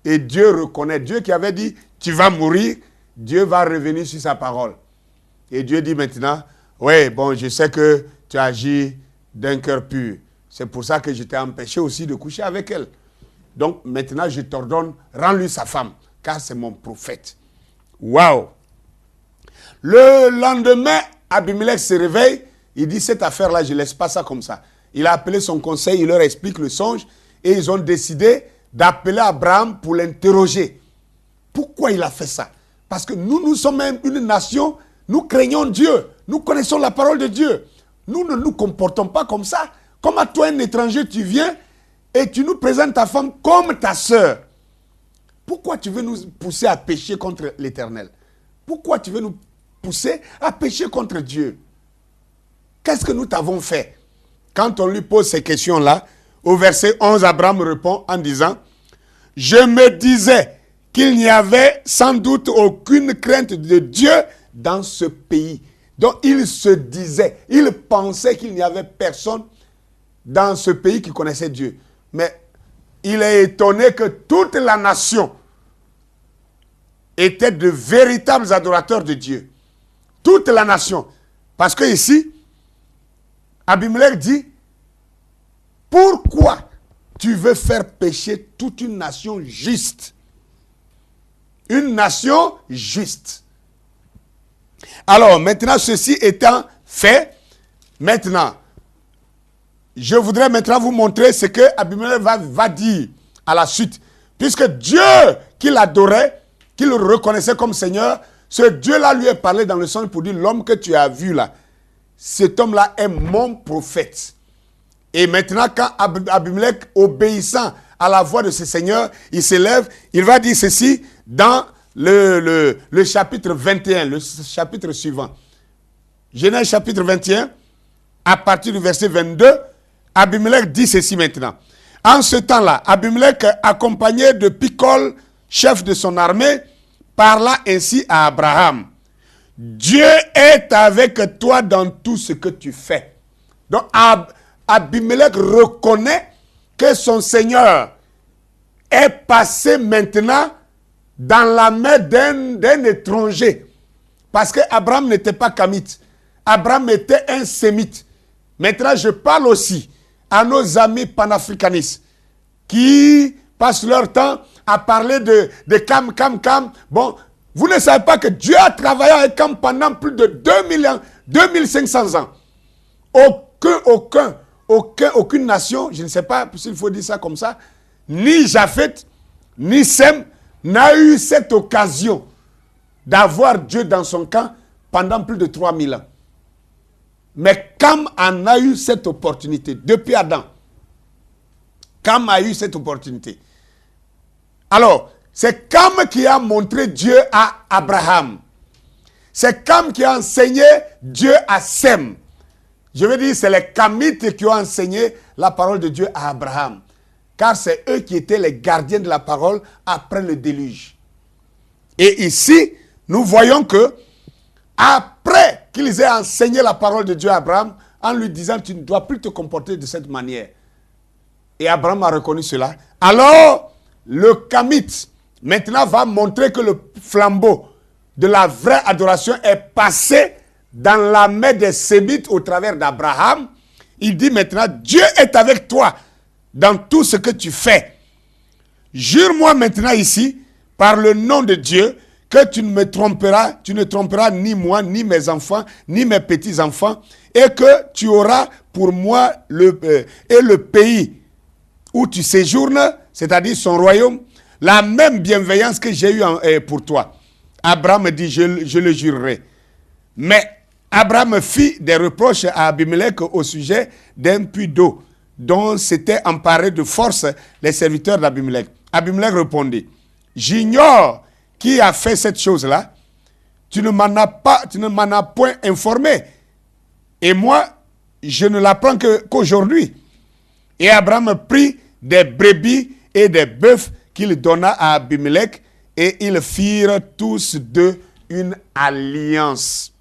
Et Dieu reconnaît. Dieu qui avait dit, tu vas mourir, Dieu va revenir sur sa parole. Et Dieu dit maintenant, oui, bon, je sais que tu agis d'un cœur pur. C'est pour ça que je t'ai empêché aussi de coucher avec elle. Donc maintenant, je t'ordonne, rends-lui sa femme, car c'est mon prophète. Waouh! Le lendemain, Abimelech se réveille, il dit, cette affaire-là, je ne laisse pas ça comme ça. Il a appelé son conseil, il leur explique le songe, et ils ont décidé d'appeler Abraham pour l'interroger. Pourquoi il a fait ça? Parce que nous sommes une nation, nous craignons Dieu, nous connaissons la parole de Dieu. Nous ne nous comportons pas comme ça. Comme à toi, un étranger, tu viens et tu nous présentes ta femme comme ta sœur. Pourquoi tu veux nous pousser à pécher contre l'Éternel? Pourquoi tu veux nous pousser à pécher contre Dieu? Qu'est-ce que nous t'avons fait? Quand on lui pose ces questions-là, au verset 11, Abraham répond en disant, « Je me disais qu'il n'y avait sans doute aucune crainte de Dieu dans ce pays. » Donc il se disait, il pensait qu'il n'y avait personne dans ce pays qui connaissait Dieu. Mais il est étonné que toute la nation était de véritables adorateurs de Dieu. Toute la nation. Parce que ici, Abimelech dit, pourquoi tu veux faire pécher toute une nation juste? Une nation juste. Alors, maintenant, ceci étant fait, maintenant, je voudrais maintenant vous montrer ce que Abimelech va dire à la suite. Puisque Dieu qu'il adorait, qu'il reconnaissait comme Seigneur, ce Dieu-là lui est parlé dans le songe pour dire, l'homme que tu as vu là, cet homme-là est mon prophète. Et maintenant, quand Abimelech, obéissant à la voix de ses seigneurs, il s'élève, il va dire ceci dans le chapitre 21, le chapitre suivant. Genèse chapitre 21, à partir du verset 22, Abimelech dit ceci maintenant. En ce temps-là, Abimelech, accompagné de Picol, chef de son armée, parla ainsi à Abraham. Dieu est avec toi dans tout ce que tu fais. Donc Abimelech reconnaît que son Seigneur est passé maintenant dans la main d'un étranger. Parce qu'Abraham n'était pas kamite. Abraham était un sémite. Maintenant, je parle aussi à nos amis panafricanistes qui passent leur temps à parler de Kam. Bon, vous ne savez pas que Dieu a travaillé avec Kam pendant plus de 2500 ans. Aucune nation, je ne sais pas s'il faut dire ça comme ça, ni Japheth, ni Sem, n'a eu cette occasion d'avoir Dieu dans son camp pendant plus de 3000 ans. Mais Kam en a eu cette opportunité, depuis Adam. Kam a eu cette opportunité. Alors, c'est Kam qui a montré Dieu à Abraham. C'est Kam qui a enseigné Dieu à Sem. Je veux dire, c'est les Kamites qui ont enseigné la parole de Dieu à Abraham. Car c'est eux qui étaient les gardiens de la parole après le déluge. Et ici, nous voyons que après qu'ils aient enseigné la parole de Dieu à Abraham, en lui disant, tu ne dois plus te comporter de cette manière. Et Abraham a reconnu cela. Alors, le Kamite, maintenant, va montrer que le flambeau de la vraie adoration est passé dans la main des Sémites au travers d'Abraham. Il dit maintenant, Dieu est avec toi dans tout ce que tu fais. Jure-moi maintenant ici, par le nom de Dieu, que tu ne tromperas ni moi, ni mes enfants, ni mes petits-enfants, et que tu auras pour moi le pays où tu séjournes, c'est-à-dire son royaume, la même bienveillance que j'ai eue pour toi. Abraham dit, je le jurerai. Mais Abraham fit des reproches à Abimelech au sujet d'un puits d'eau dont s'étaient emparés de force les serviteurs d'Abimelech. Abimelech répondit, j'ignore qui a fait cette chose-là. Tu ne m'en as point informé. Et moi, je ne l'apprends qu'aujourd'hui. Et Abraham prit des brebis et des bœufs qu'il donna à Abimelech, et ils firent tous deux une alliance.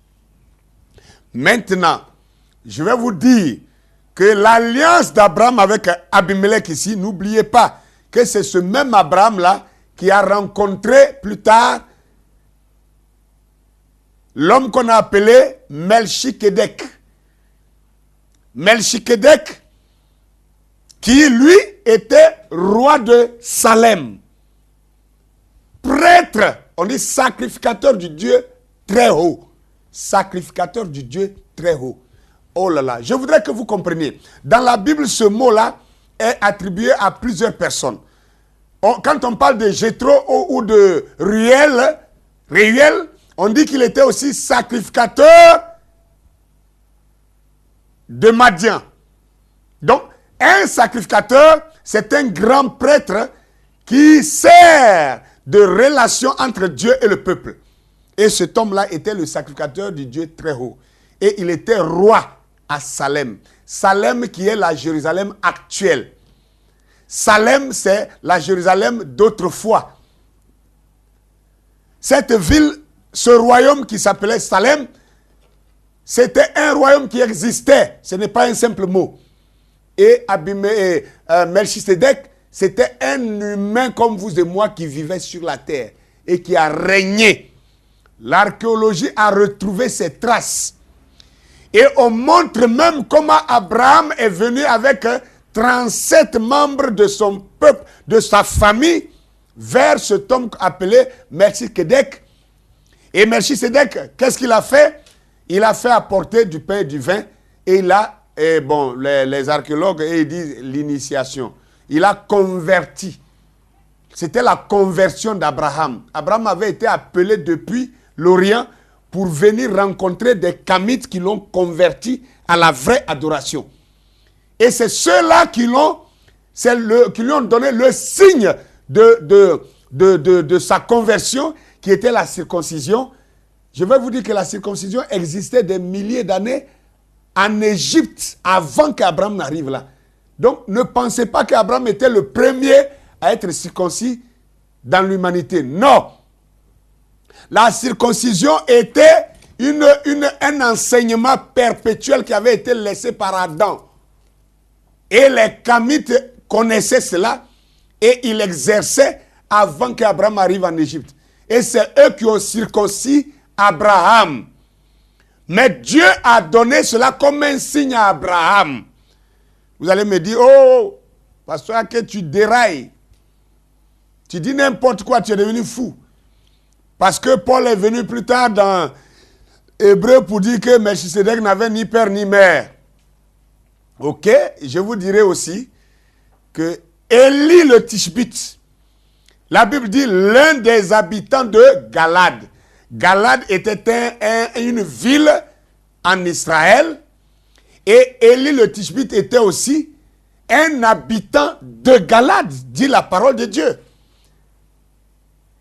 Maintenant, je vais vous dire que l'alliance d'Abraham avec Abimelech ici, n'oubliez pas que c'est ce même Abraham-là qui a rencontré plus tard l'homme qu'on a appelé Melchisedec. Melchisedec, qui lui était roi de Salem. Prêtre, on dit sacrificateur du Dieu très haut. Sacrificateur du Dieu très haut. Oh là là, je voudrais que vous compreniez. Dans la Bible, ce mot-là est attribué à plusieurs personnes. Quand on parle de Jéthro ou de Réuel, on dit qu'il était aussi sacrificateur de Madian. Donc, un sacrificateur, c'est un grand prêtre qui sert de relation entre Dieu et le peuple. Et cet homme-là était le sacrificateur du Dieu très haut. Et il était roi à Salem. Salem qui est la Jérusalem actuelle. Salem, c'est la Jérusalem d'autrefois. Cette ville, ce royaume qui s'appelait Salem, c'était un royaume qui existait. Ce n'est pas un simple mot. Et Melchisedec, c'était un humain comme vous et moi qui vivait sur la terre et qui a régné. L'archéologie a retrouvé ses traces. Et on montre même comment Abraham est venu avec 37 membres de son peuple, de sa famille, vers cet homme appelé Melchisedec. Et Melchisedec, qu'est-ce qu'il a fait? Il a fait apporter du pain et du vin. Et là, les archéologues ils disent l'initiation. Il a converti. C'était la conversion d'Abraham. Abraham avait été appelé depuis l'Orient pour venir rencontrer des Kamites qui l'ont converti à la vraie adoration. Et c'est ceux-là qui lui ont donné le signe de sa conversion, qui était la circoncision. Je vais vous dire que la circoncision existait des milliers d'années en Égypte avant qu'Abraham n'arrive là. Donc, ne pensez pas qu'Abraham était le premier à être circoncis dans l'humanité. Non. La circoncision était un enseignement perpétuel qui avait été laissé par Adam. Et les Kamites connaissaient cela et ils l'exerçaient avant qu'Abraham arrive en Égypte. Et c'est eux qui ont circoncis Abraham. Mais Dieu a donné cela comme un signe à Abraham. Vous allez me dire, oh, pasteur, que tu dérailles. Tu dis n'importe quoi, tu es devenu fou. Parce que Paul est venu plus tard dans Hébreu pour dire que Melchisedec n'avait ni père ni mère. Ok, je vous dirai aussi que Élie le Tishbite, la Bible dit l'un des habitants de Galade. Galade était une ville en Israël. Et Élie le Tishbite était aussi un habitant de Galade, dit la parole de Dieu.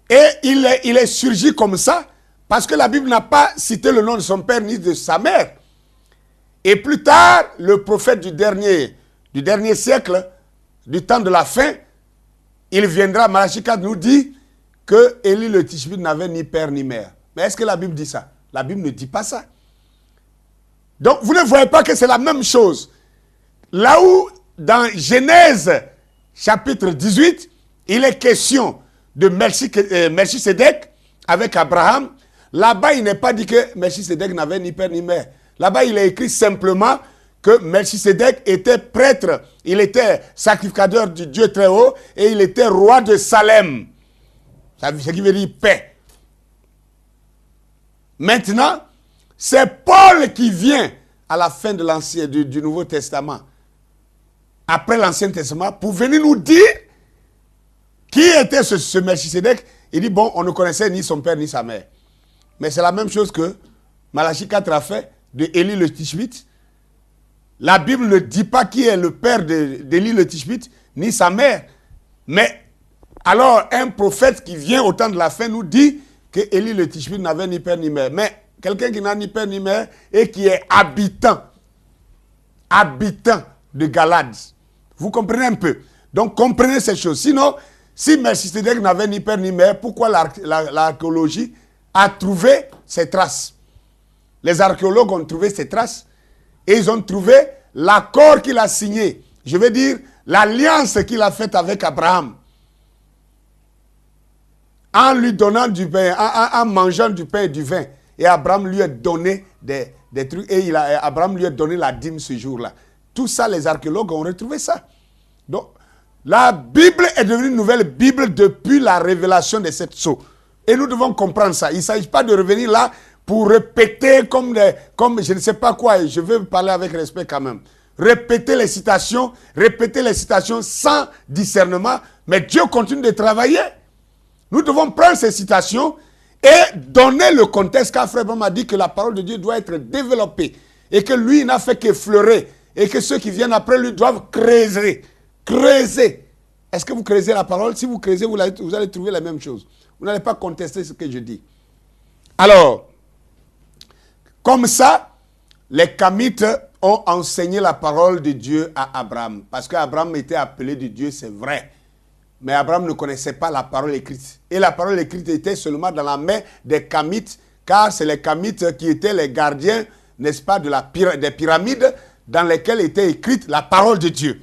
Et il est surgi comme ça, parce que la Bible n'a pas cité le nom de son père ni de sa mère. Et plus tard, le prophète du dernier siècle, du temps de la fin, il viendra, Malachi 4 nous dit que Élie le Tishbite n'avait ni père ni mère. Mais est-ce que la Bible dit ça? La Bible ne dit pas ça. Donc, vous ne voyez pas que c'est la même chose. Là où, dans Genèse, chapitre 18, il est question de Melchisedec avec Abraham. Là-bas, il n'est pas dit que Melchisedec n'avait ni père ni mère. Là-bas, il est écrit simplement que Melchisedec était prêtre, il était sacrificateur du Dieu très haut et il était roi de Salem. Ce qui veut dire paix. Maintenant, c'est Paul qui vient à la fin de du Nouveau Testament, après l'Ancien Testament, pour venir nous dire qui était ce Melchisedec. Il dit, bon, on ne connaissait ni son père ni sa mère. Mais c'est la même chose que Malachi 4 a fait de Élie le Tishbite. La Bible ne dit pas qui est le père d'Élie le Tishbite, ni sa mère. Mais alors, un prophète qui vient au temps de la fin nous dit que Élie le Tishbite n'avait ni père ni mère. Mais quelqu'un qui n'a ni père ni mère et qui est habitant de Galade. Vous comprenez un peu? Donc, comprenez ces choses. Sinon, si Melchisedec n'avait ni père ni mère, pourquoi l'archéologie a trouvé ces traces? Les archéologues ont trouvé ces traces et ils ont trouvé l'accord qu'il a signé. Je veux dire, l'alliance qu'il a faite avec Abraham. En lui donnant du pain, en mangeant du pain et du vin. Et Abraham lui a donné des trucs. Et Abraham lui a donné la dîme ce jour-là. Tout ça, les archéologues ont retrouvé ça. Donc, la Bible est devenue une nouvelle Bible depuis la révélation de cette sceau. Et nous devons comprendre ça. Il ne s'agit pas de revenir là pour répéter comme je ne sais pas quoi. Et je veux parler avec respect quand même. Répéter les citations sans discernement. Mais Dieu continue de travailler. Nous devons prendre ces citations et donner le contexte, car Frère Branham a dit que la parole de Dieu doit être développée et que lui n'a fait qu'effleurer et que ceux qui viennent après lui doivent creuser. Creuser. Est-ce que vous creusez la parole? Si vous creusez, vous allez trouver la même chose. Vous n'allez pas contester ce que je dis. Alors, comme ça, les Kamites ont enseigné la parole de Dieu à Abraham. Parce qu'Abraham était appelé de Dieu, c'est vrai. Mais Abraham ne connaissait pas la parole écrite. Et la parole écrite était seulement dans la main des Kamites, car c'est les Kamites qui étaient les gardiens, n'est-ce pas, des pyramides dans lesquelles était écrite la parole de Dieu.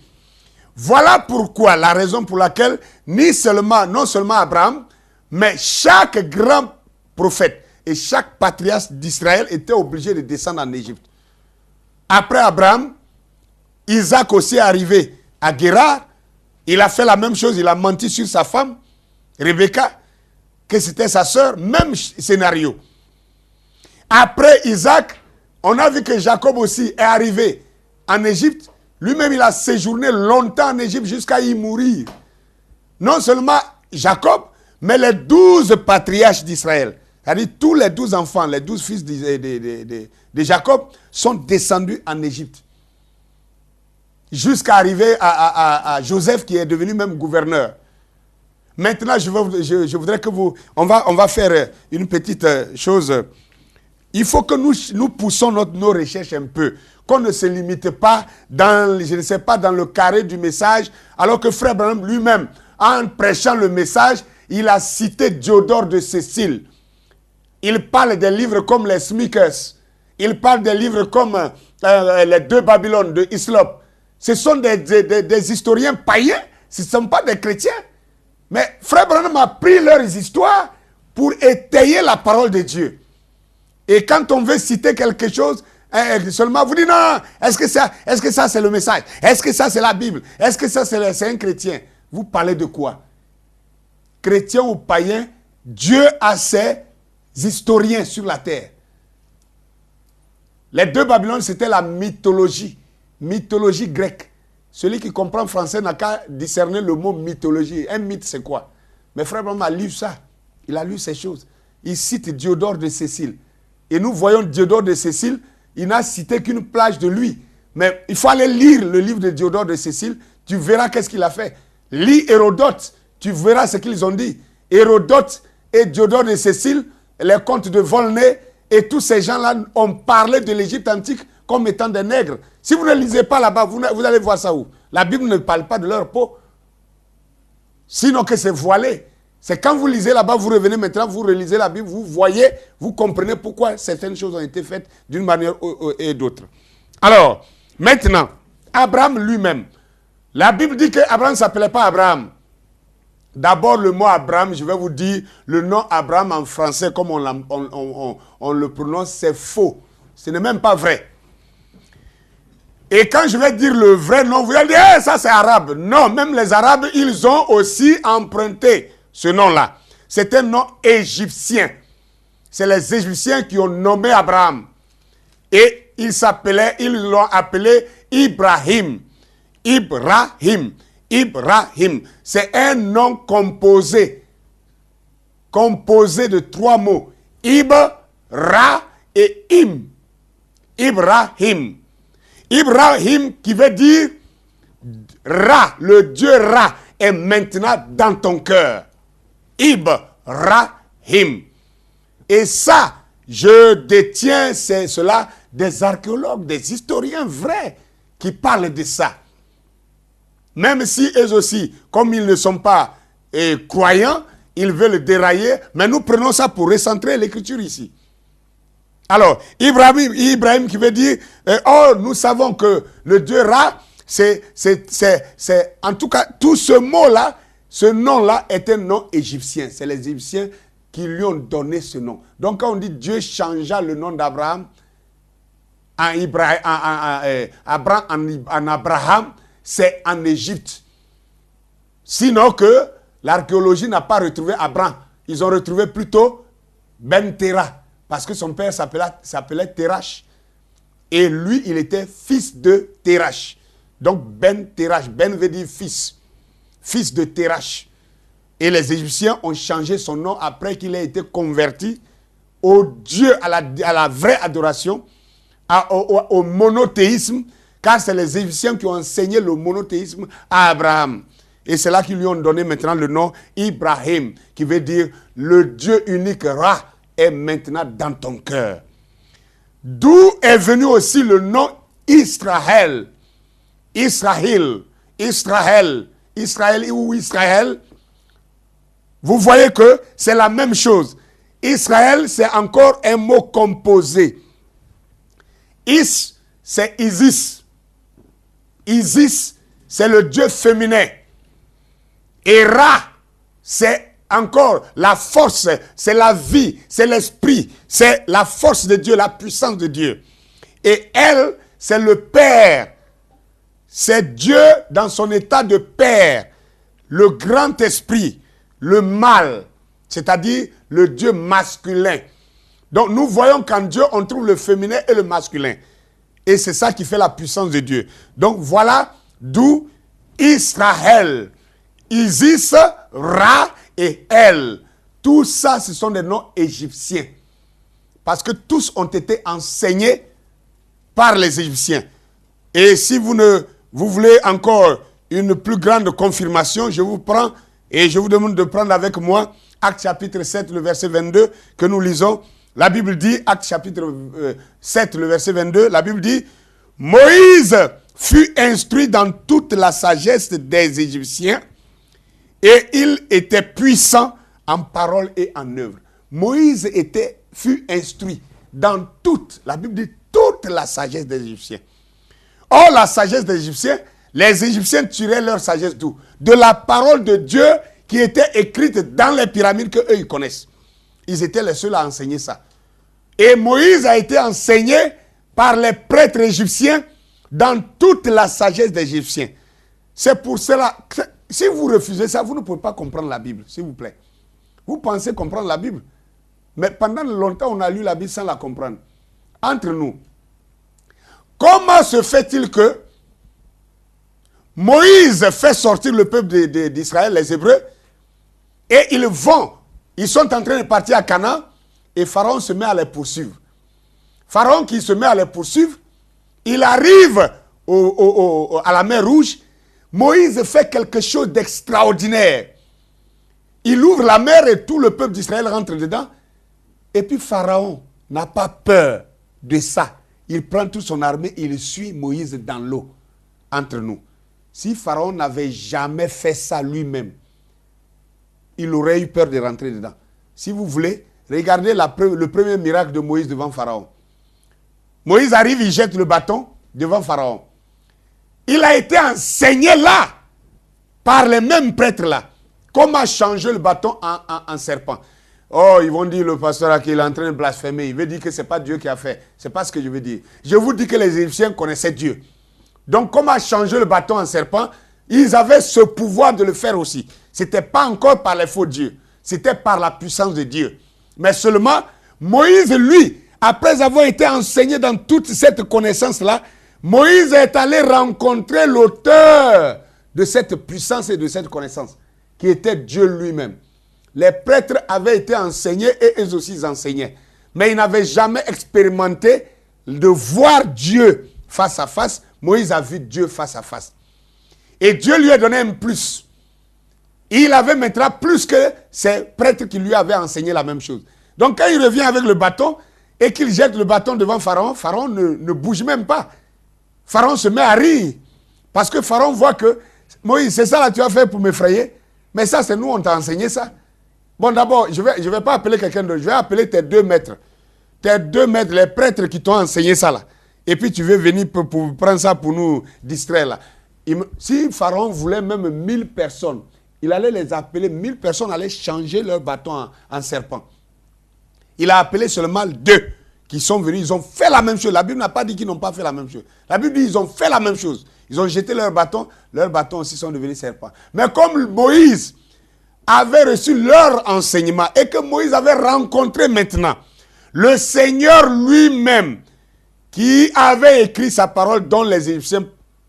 Voilà pourquoi, la raison pour laquelle, non seulement Abraham, mais chaque grand prophète et chaque patriarche d'Israël était obligé de descendre en Égypte. Après Abraham, Isaac aussi est arrivé à Guérar. Il a fait la même chose, il a menti sur sa femme, Rebecca, que c'était sa sœur, même scénario. Après Isaac, on a vu que Jacob aussi est arrivé en Égypte. Lui-même, il a séjourné longtemps en Égypte jusqu'à y mourir. Non seulement Jacob, mais les 12 patriarches d'Israël. C'est-à-dire tous les 12 enfants, les 12 fils de Jacob sont descendus en Égypte. jusqu'à arriver à Joseph qui est devenu même gouverneur. Maintenant, je voudrais que vous... On va faire une petite chose. Il faut que nous poussons nos recherches un peu. Qu'on ne se limite pas dans, je ne sais pas, dans le carré du message. Alors que Frère Branham lui-même, en prêchant le message, il a cité Diodore de Cécile. Il parle des livres comme les Smickers. Il parle des livres comme les deux Babylones de Hyslop. Ce sont des historiens païens. Ce ne sont pas des chrétiens. Mais Frère Branham a pris leurs histoires pour étayer la parole de Dieu. Et quand on veut citer quelque chose, seulement vous dites non, est-ce que ça c'est le message? Est-ce que ça c'est la Bible? Est-ce que ça c'est un chrétien? Vous parlez de quoi? Chrétien ou païen, Dieu a ses historiens sur la terre. Les deux Babylones, c'était la mythologie grecque. Celui qui comprend français n'a qu'à discerner le mot mythologie. Un mythe, c'est quoi? Mais Frère Branham a lu ça. Il a lu ces choses. Il cite Diodore de Cécile. Et nous voyons Diodore de Cécile, il n'a cité qu'une plage de lui. Mais il faut aller lire le livre de Diodore de Cécile, tu verras qu'est-ce qu'il a fait. Lis Hérodote, tu verras ce qu'ils ont dit. Hérodote et Diodore de Cécile, les contes de Volney, et tous ces gens-là ont parlé de l'Égypte antique comme étant des nègres. Si vous ne lisez pas là-bas, vous allez voir ça où? La Bible ne parle pas de leur peau. Sinon que c'est voilé. C'est quand vous lisez là-bas, vous revenez maintenant, vous relisez la Bible, vous voyez, vous comprenez pourquoi certaines choses ont été faites d'une manière et d'autre. Alors, maintenant, Abraham lui-même. La Bible dit qu'Abraham ne s'appelait pas Abraham. D'abord, le mot Abraham, je vais vous dire, le nom Abraham en français, comme on le prononce, c'est faux. Ce n'est même pas vrai. Et quand je vais dire le vrai nom, vous allez dire, hey, ça c'est arabe. Non, même les Arabes, ils ont aussi emprunté ce nom-là. C'est un nom égyptien. C'est les Égyptiens qui ont nommé Abraham. Et ils l'ont appelé Ibrahim. Ibrahim. Ibrahim. C'est un nom composé. Composé de 3 mots. Ra et Im. Ibrahim. Ibrahim qui veut dire Ra, le Dieu Ra est maintenant dans ton cœur. Ibrahim. Et ça, je détiens cela des archéologues, des historiens vrais qui parlent de ça. Même si eux aussi, comme ils ne sont pas croyants, ils veulent dérailler, mais nous prenons ça pour recentrer l'écriture ici. Alors, Ibrahim qui veut dire, nous savons que le Dieu Ra, c'est en tout cas, tout ce mot-là, ce nom-là est un nom égyptien. C'est les Égyptiens qui lui ont donné ce nom. Donc, quand on dit Dieu changea le nom d'Abraham en Abraham, c'est en Égypte. Sinon que l'archéologie n'a pas retrouvé Abraham. Ils ont retrouvé plutôt Ben Terah. Parce que son père s'appelait Terach. Et lui, il était fils de Terach. Donc Ben Terach. Ben veut dire fils. Fils de Terach. Et les Égyptiens ont changé son nom après qu'il ait été converti au Dieu, à la vraie adoration, au monothéisme. Car c'est les Égyptiens qui ont enseigné le monothéisme à Abraham. Et c'est là qu'ils lui ont donné maintenant le nom Ibrahim, qui veut dire le Dieu unique Ra est maintenant dans ton cœur. D'où est venu aussi le nom Israël. Israël. Israël. Israël ou Israël. Vous voyez que c'est la même chose. Israël, c'est encore un mot composé. C'est Isis. Isis, c'est le Dieu féminin. Et Ra, c'est encore la force, c'est la vie, c'est l'esprit, c'est la force de Dieu, la puissance de Dieu. Et elle, c'est le Père. C'est Dieu dans son état de Père, le grand esprit, le mâle, c'est-à-dire le Dieu masculin. Donc nous voyons qu'en Dieu, on trouve le féminin et le masculin. Et c'est ça qui fait la puissance de Dieu. Donc voilà d'où Israël, Isis, Ra et El. Tout ça, ce sont des noms égyptiens. Parce que tous ont été enseignés par les Égyptiens. Et si vous ne vous voulez encore une plus grande confirmation, je vous prends et je vous demande de prendre avec moi Actes chapitre 7, le verset 22 que nous lisons. La Bible dit, Actes chapitre 7, le verset 22, la Bible dit, Moïse fut instruit dans toute la sagesse des Égyptiens et il était puissant en parole et en œuvre. Moïse fut instruit dans toute, la Bible dit, toute la sagesse des Égyptiens. Or, la sagesse des Égyptiens, les Égyptiens tiraient leur sagesse d'où? De la parole de Dieu qui était écrite dans les pyramides qu'eux, ils connaissent. Ils étaient les seuls à enseigner ça. Et Moïse a été enseigné par les prêtres égyptiens dans toute la sagesse des Égyptiens. C'est pour cela, si vous refusez ça, vous ne pouvez pas comprendre la Bible, s'il vous plaît. Vous pensez comprendre la Bible, mais pendant longtemps, on a lu la Bible sans la comprendre. Entre nous, comment se fait-il que Moïse fait sortir le peuple d'Israël, les Hébreux, et ils sont en train de partir à Canaan, et Pharaon se met à les poursuivre. Pharaon qui se met à les poursuivre, il arrive à la mer Rouge. Moïse fait quelque chose d'extraordinaire. Il ouvre la mer et tout le peuple d'Israël rentre dedans. Et puis Pharaon n'a pas peur de ça. Il prend toute son armée, il suit Moïse dans l'eau. Entre nous. Si Pharaon n'avait jamais fait ça lui-même, il aurait eu peur de rentrer dedans. Si vous voulez, regardez le premier miracle de Moïse devant Pharaon. Moïse arrive, il jette le bâton devant Pharaon. Il a été enseigné là, par les mêmes prêtres là, comment changer le bâton en serpent. Oh, ils vont dire le pasteur qu'il est en train de blasphémer. Il veut dire que ce n'est pas Dieu qui a fait. Ce n'est pas ce que je veux dire. Je vous dis que les Égyptiens connaissaient Dieu. Donc, comment changer le bâton en serpent? Ils avaient ce pouvoir de le faire aussi. Ce n'était pas encore par les faux dieux. C'était par la puissance de Dieu. Mais seulement, Moïse, lui, après avoir été enseigné dans toute cette connaissance-là, Moïse est allé rencontrer l'auteur de cette puissance et de cette connaissance, qui était Dieu lui-même. Les prêtres avaient été enseignés et eux aussi ils enseignaient. Mais ils n'avaient jamais expérimenté de voir Dieu face à face. Moïse a vu Dieu face à face. Et Dieu lui a donné un plus. Il avait maintenant plus que ces prêtres qui lui avaient enseigné la même chose. Donc quand il revient avec le bâton et qu'il jette le bâton devant Pharaon, Pharaon ne bouge même pas. Pharaon se met à rire. Parce que Pharaon voit que Moïse, c'est ça là tu as fait pour m'effrayer. Mais ça, c'est nous, on t'a enseigné ça. Bon, d'abord, je vais pas appeler quelqu'un d'autre. Je vais appeler tes 2 maîtres. Tes 2 maîtres, les prêtres qui t'ont enseigné ça là. Et puis tu veux venir pour prendre ça pour nous distraire là. Si Pharaon voulait même 1000 personnes, il allait les appeler, 1000 personnes allaient changer leur bâton en serpent. Il a appelé seulement 2 qui sont venus, ils ont fait la même chose. La Bible n'a pas dit qu'ils n'ont pas fait la même chose. La Bible dit qu'ils ont fait la même chose. Ils ont jeté leurs bâtons aussi sont devenus serpents. Mais comme Moïse avait reçu leur enseignement et que Moïse avait rencontré maintenant le Seigneur lui-même qui avait écrit sa parole dont les Égyptiens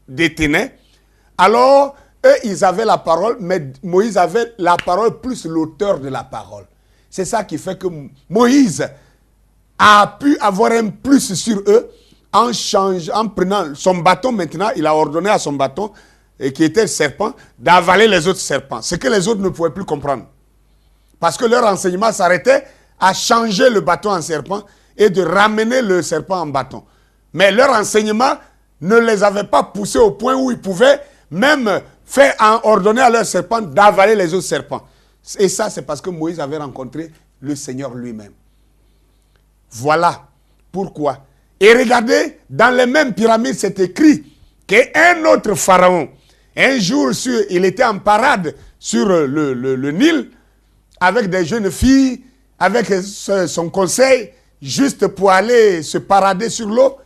détenaient, alors eux ils avaient la parole, mais Moïse avait la parole plus l'auteur de la parole. C'est ça qui fait que Moïse a pu avoir un plus sur eux en prenant son bâton maintenant, il a ordonné à son bâton, qui était le serpent, d'avaler les autres serpents. Ce que les autres ne pouvaient plus comprendre. Parce que leur enseignement s'arrêtait à changer le bâton en serpent et de ramener le serpent en bâton. Mais leur enseignement ne les avait pas poussés au point où ils pouvaient même ordonner à leur serpent d'avaler les autres serpents. Et ça, c'est parce que Moïse avait rencontré le Seigneur lui-même. Voilà pourquoi. Et regardez, dans les mêmes pyramides, c'est écrit qu'un autre pharaon, un jour, il était en parade sur le Nil, avec des jeunes filles, avec son conseil, juste pour aller se parader sur l'eau.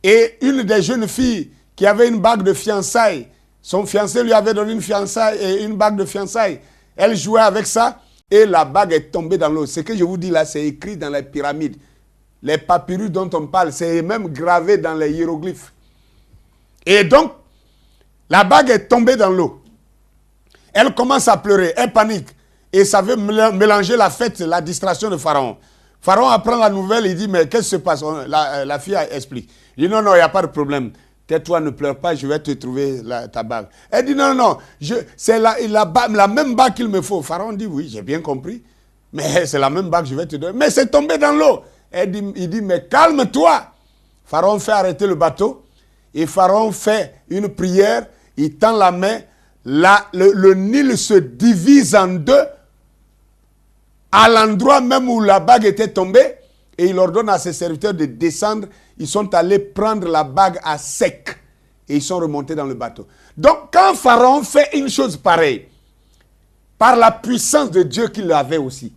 Et une des jeunes filles qui avait une bague de fiançailles, son fiancé lui avait donné une bague de fiançailles. Elle jouait avec ça et la bague est tombée dans l'eau. Ce que je vous dis là, c'est écrit dans les pyramides. Les papyrus dont on parle, c'est même gravé dans les hiéroglyphes. Et donc, la bague est tombée dans l'eau. Elle commence à pleurer, elle panique. Et ça veut mélanger la fête, la distraction de Pharaon. Pharaon apprend la nouvelle, il dit, mais qu'est-ce qui se passe? La fille explique. Il dit, non, il n'y a pas de problème. tais-toi, ne pleure pas, je vais te trouver ta bague. Elle dit, non, non, c'est la même bague qu'il me faut. Pharaon dit, oui, j'ai bien compris, mais c'est la même bague que je vais te donner. Mais c'est tombé dans l'eau. Il dit, mais calme-toi. Pharaon fait arrêter le bateau, et Pharaon fait une prière, il tend la main, le Nil se divise en deux, à l'endroit même où la bague était tombée, et il ordonne à ses serviteurs de descendre. Ils sont allés prendre la bague à sec, et ils sont remontés dans le bateau. Donc, quand Pharaon fait une chose pareille, par la puissance de Dieu qu'il avait aussi,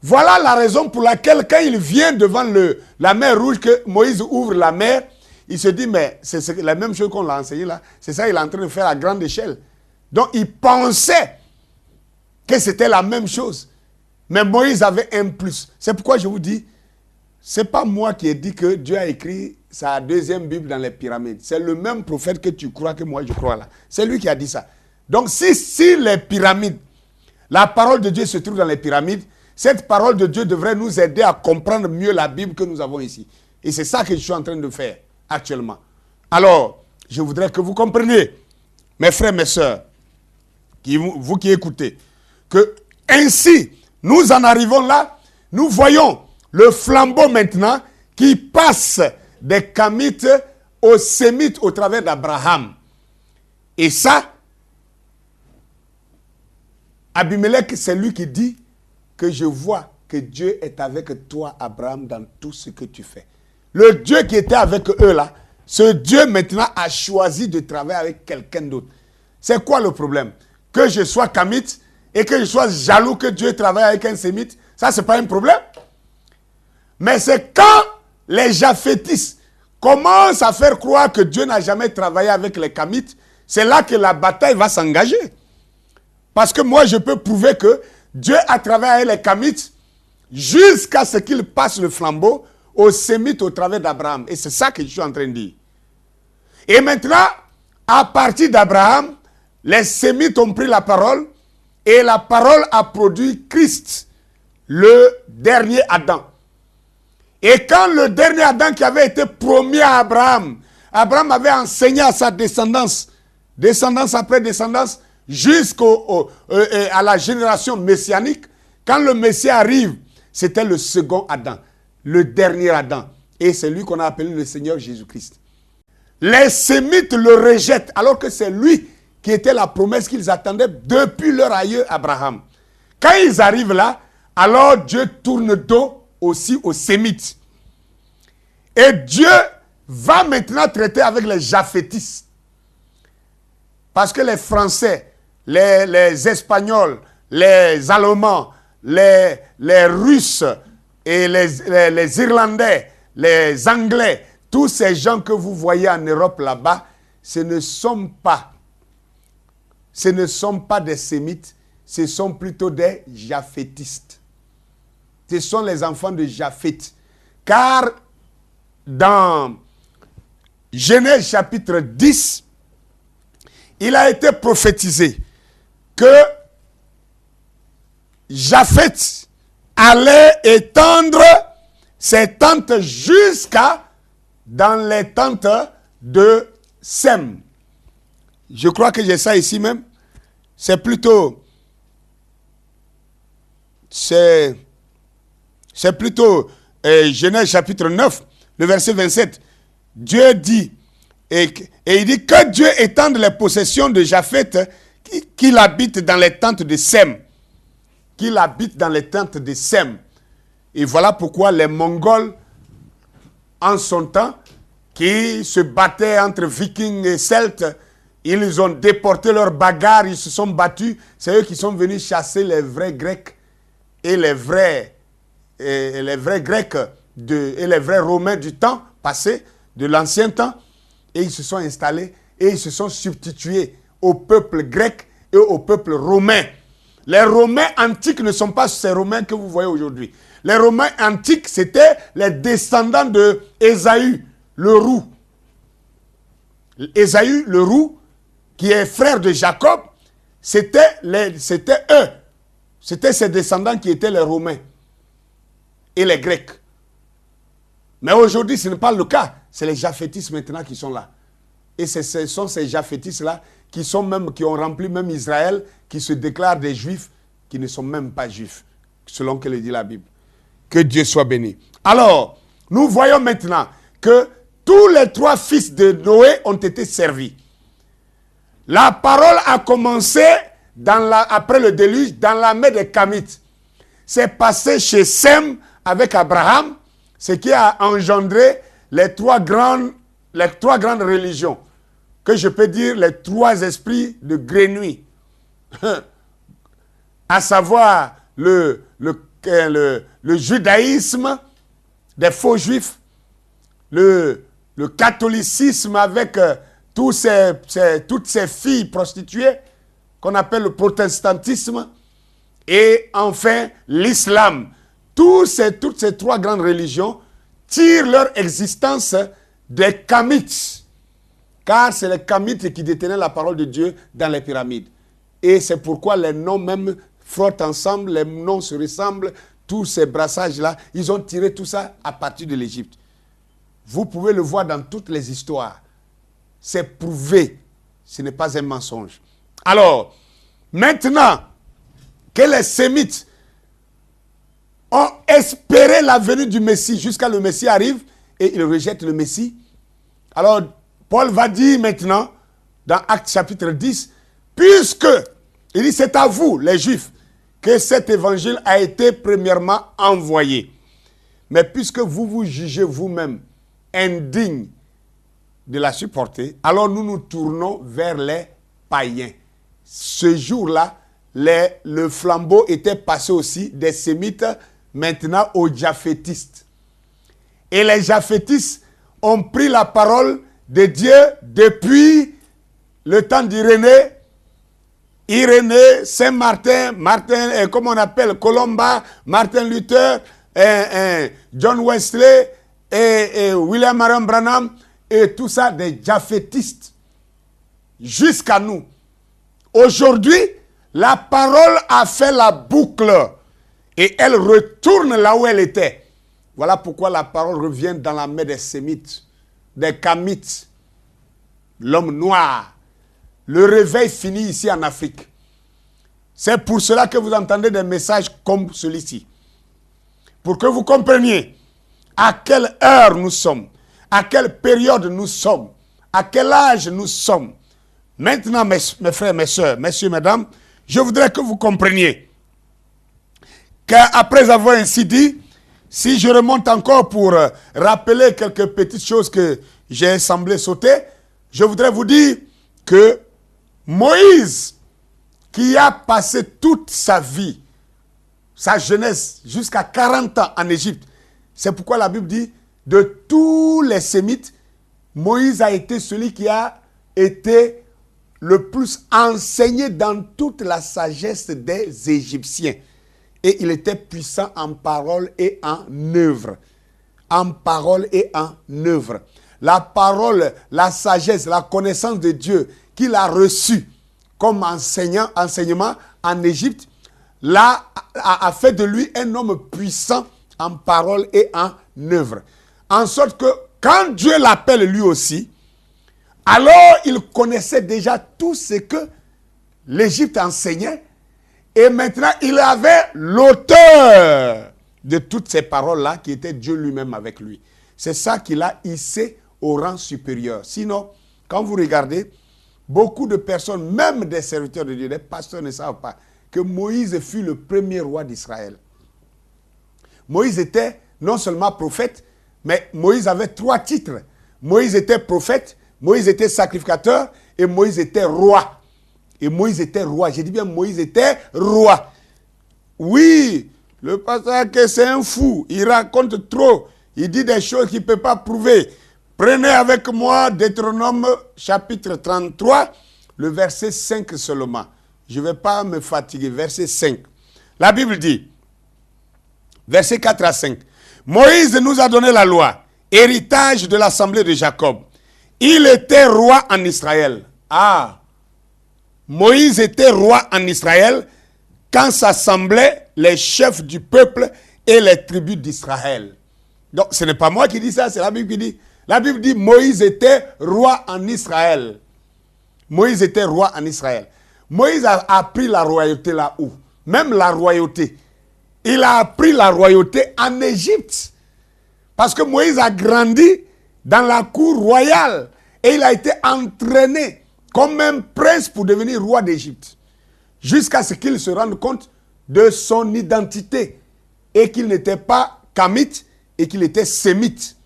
voilà la raison pour laquelle, quand il vient devant la mer Rouge, que Moïse ouvre la mer, il se dit, mais c'est la même chose qu'on l'a enseigné là. C'est ça qu'il est en train de faire à grande échelle. Donc, il pensait que c'était la même chose. Mais Moïse avait un plus. C'est pourquoi je vous dis, ce n'est pas moi qui ai dit que Dieu a écrit sa deuxième Bible dans les pyramides. C'est le même prophète que tu crois que moi je crois là. C'est lui qui a dit ça. Donc, si les pyramides, la parole de Dieu se trouve dans les pyramides, cette parole de Dieu devrait nous aider à comprendre mieux la Bible que nous avons ici. Et c'est ça que je suis en train de faire actuellement. Alors, je voudrais que vous compreniez, mes frères, mes sœurs, vous qui écoutez, que ainsi, nous en arrivons là, nous voyons le flambeau maintenant qui passe des Kamites aux Sémites au travers d'Abraham. Et ça, Abimelech, c'est lui qui dit que je vois que Dieu est avec toi, Abraham, dans tout ce que tu fais. Le Dieu qui était avec eux là, ce Dieu maintenant a choisi de travailler avec quelqu'un d'autre. C'est quoi le problème? Que je sois Kamite et que je sois jaloux que Dieu travaille avec un Sémite, ça c'est pas un problème. Mais c'est quand les Japhétistes commencent à faire croire que Dieu n'a jamais travaillé avec les Kamites, c'est là que la bataille va s'engager. Parce que moi je peux prouver que Dieu a travaillé avec les Kamites jusqu'à ce qu'il passe le flambeau aux Sémites au travers d'Abraham. Et c'est ça que je suis en train de dire. Et maintenant, à partir d'Abraham, les Sémites ont pris la parole et la parole a produit Christ, le dernier Adam. Et quand le dernier Adam qui avait été promis à Abraham, Abraham avait enseigné à sa descendance, descendance après descendance, jusqu'à la génération messianique, quand le Messie arrive, c'était le second Adam, le dernier Adam. Et c'est lui qu'on a appelé le Seigneur Jésus-Christ. Les Sémites le rejettent, alors que c'est lui qui était la promesse qu'ils attendaient depuis leur aïeux Abraham. Quand ils arrivent là, alors Dieu tourne dos aussi aux Sémites. Et Dieu va maintenant traiter avec les Japhétistes. Parce que les Français, les Espagnols, les Allemands, les Russes et les Irlandais, les Anglais, tous ces gens que vous voyez en Europe là-bas, ce ne sont pas des Sémites, ce sont plutôt des Japhétistes. Ce sont les enfants de Japheth. Car dans Genèse chapitre 10, il a été prophétisé que Japheth allait étendre ses tentes jusqu'à dans les tentes de Sem. Je crois que j'ai ça ici même. C'est plutôt Genèse chapitre 9, le verset 27. Dieu dit, et il dit que Dieu étende les possessions de Japheth qu'il habite dans les tentes de Sem. Qu'il habite dans les tentes de Sem. Et voilà pourquoi les Mongols, en son temps, qui se battaient entre Vikings et Celtes, ils ont déporté leurs bagarres, ils se sont battus. C'est eux qui sont venus chasser les vrais Grecs et les vrais Grecs et les vrais Romains du temps passé, de l'ancien temps. Et ils se sont installés et ils se sont substitués au peuple grec et au peuple romain. Les Romains antiques ne sont pas ces Romains que vous voyez aujourd'hui. Les Romains antiques, c'était les descendants de Ésaü, le roux. Ésaü, le roux, qui est frère de Jacob, c'était eux. C'était ses descendants qui étaient les Romains et les Grecs. Mais aujourd'hui, ce n'est pas le cas. C'est les Japhétistes maintenant qui sont là. Et ce sont ces japhétistes-là qui ont rempli même Israël, qui se déclarent des juifs, qui ne sont même pas juifs, selon que le dit la Bible. Que Dieu soit béni. Alors, nous voyons maintenant que tous les 3 fils de Noé ont été servis. La parole a commencé après le déluge dans la main des Kamites. C'est passé chez Sem avec Abraham, ce qui a engendré les trois grandes religions, que je peux dire les 3 esprits de grenouille, à savoir le judaïsme des faux juifs, le catholicisme avec toutes ces filles prostituées qu'on appelle le protestantisme, et enfin l'islam. Toutes ces 3 grandes religions tirent leur existence des Kamites, car c'est les Kamites qui détenaient la parole de Dieu dans les pyramides. Et c'est pourquoi les noms même frottent ensemble, les noms se ressemblent, tous ces brassages-là, ils ont tiré tout ça à partir de l'Égypte. Vous pouvez le voir dans toutes les histoires. C'est prouvé. Ce n'est pas un mensonge. Alors, maintenant que les Sémites ont espéré la venue du Messie jusqu'à le Messie arrive et ils rejettent le Messie. Alors, Paul va dire maintenant, dans Actes chapitre 10, puisque, il dit, c'est à vous, les Juifs, que cet évangile a été premièrement envoyé. Mais puisque vous vous jugez vous-même indigne de la supporter, alors nous nous tournons vers les païens. Ce jour-là, le flambeau était passé aussi des Sémites maintenant aux Japhétistes. Et les Japhétistes ont pris la parole de Dieu depuis le temps d'Irénée, Saint-Martin, comme on appelle, Colomba, Martin Luther, John Wesley, et William Marion Branham, et tout ça, des japhétistes, jusqu'à nous. Aujourd'hui, la parole a fait la boucle, et elle retourne là où elle était. Voilà pourquoi la parole revient dans la main des Sémites, des Kamites, l'homme noir. Le réveil finit ici en Afrique. C'est pour cela que vous entendez des messages comme celui-ci. Pour que vous compreniez à quelle heure nous sommes, à quelle période nous sommes, à quel âge nous sommes. Maintenant, mes frères, mes soeurs, messieurs, mesdames, je voudrais que vous compreniez qu'après avoir ainsi dit, si je remonte encore pour rappeler quelques petites choses que j'ai semblé sauter, je voudrais vous dire que Moïse, qui a passé toute sa vie, sa jeunesse, jusqu'à 40 ans en Égypte, c'est pourquoi la Bible dit, de tous les Sémites, Moïse a été celui qui a été le plus enseigné dans toute la sagesse des Égyptiens. Et il était puissant en parole et en œuvre. En parole et en œuvre. La parole, la sagesse, la connaissance de Dieu qu'il a reçue comme enseignement en Égypte, là, a fait de lui un homme puissant en parole et en œuvre. En sorte que quand Dieu l'appelle lui aussi, alors il connaissait déjà tout ce que l'Égypte enseignait. Et maintenant, il avait l'auteur de toutes ces paroles-là, qui était Dieu lui-même avec lui. C'est ça qu'il a hissé au rang supérieur. Sinon, quand vous regardez, beaucoup de personnes, même des serviteurs de Dieu, des pasteurs ne savent pas que Moïse fut le premier roi d'Israël. Moïse était non seulement prophète, mais Moïse avait 3 titres. Moïse était prophète, Moïse était sacrificateur et Moïse était roi. Et Moïse était roi. J'ai dit bien, Moïse était roi. Oui, le pasteur que c'est un fou. Il raconte trop. Il dit des choses qu'il ne peut pas prouver. Prenez avec moi Deutéronome chapitre 33, le verset 5 seulement. Je ne vais pas me fatiguer. Verset 5. La Bible dit, verset 4 à 5. Moïse nous a donné la loi, héritage de l'assemblée de Jacob. Il était roi en Israël. Ah! Moïse était roi en Israël quand s'assemblaient les chefs du peuple et les tribus d'Israël. Donc, ce n'est pas moi qui dis ça, c'est la Bible qui dit. La Bible dit Moïse était roi en Israël. Moïse était roi en Israël. Moïse a appris la royauté là où? Même la royauté. Il a appris la royauté en Égypte. Parce que Moïse a grandi dans la cour royale. Et il a été entraîné comme un prince pour devenir roi d'Égypte. Jusqu'à ce qu'il se rende compte de son identité. Et qu'il n'était pas kamite et qu'il était sémite.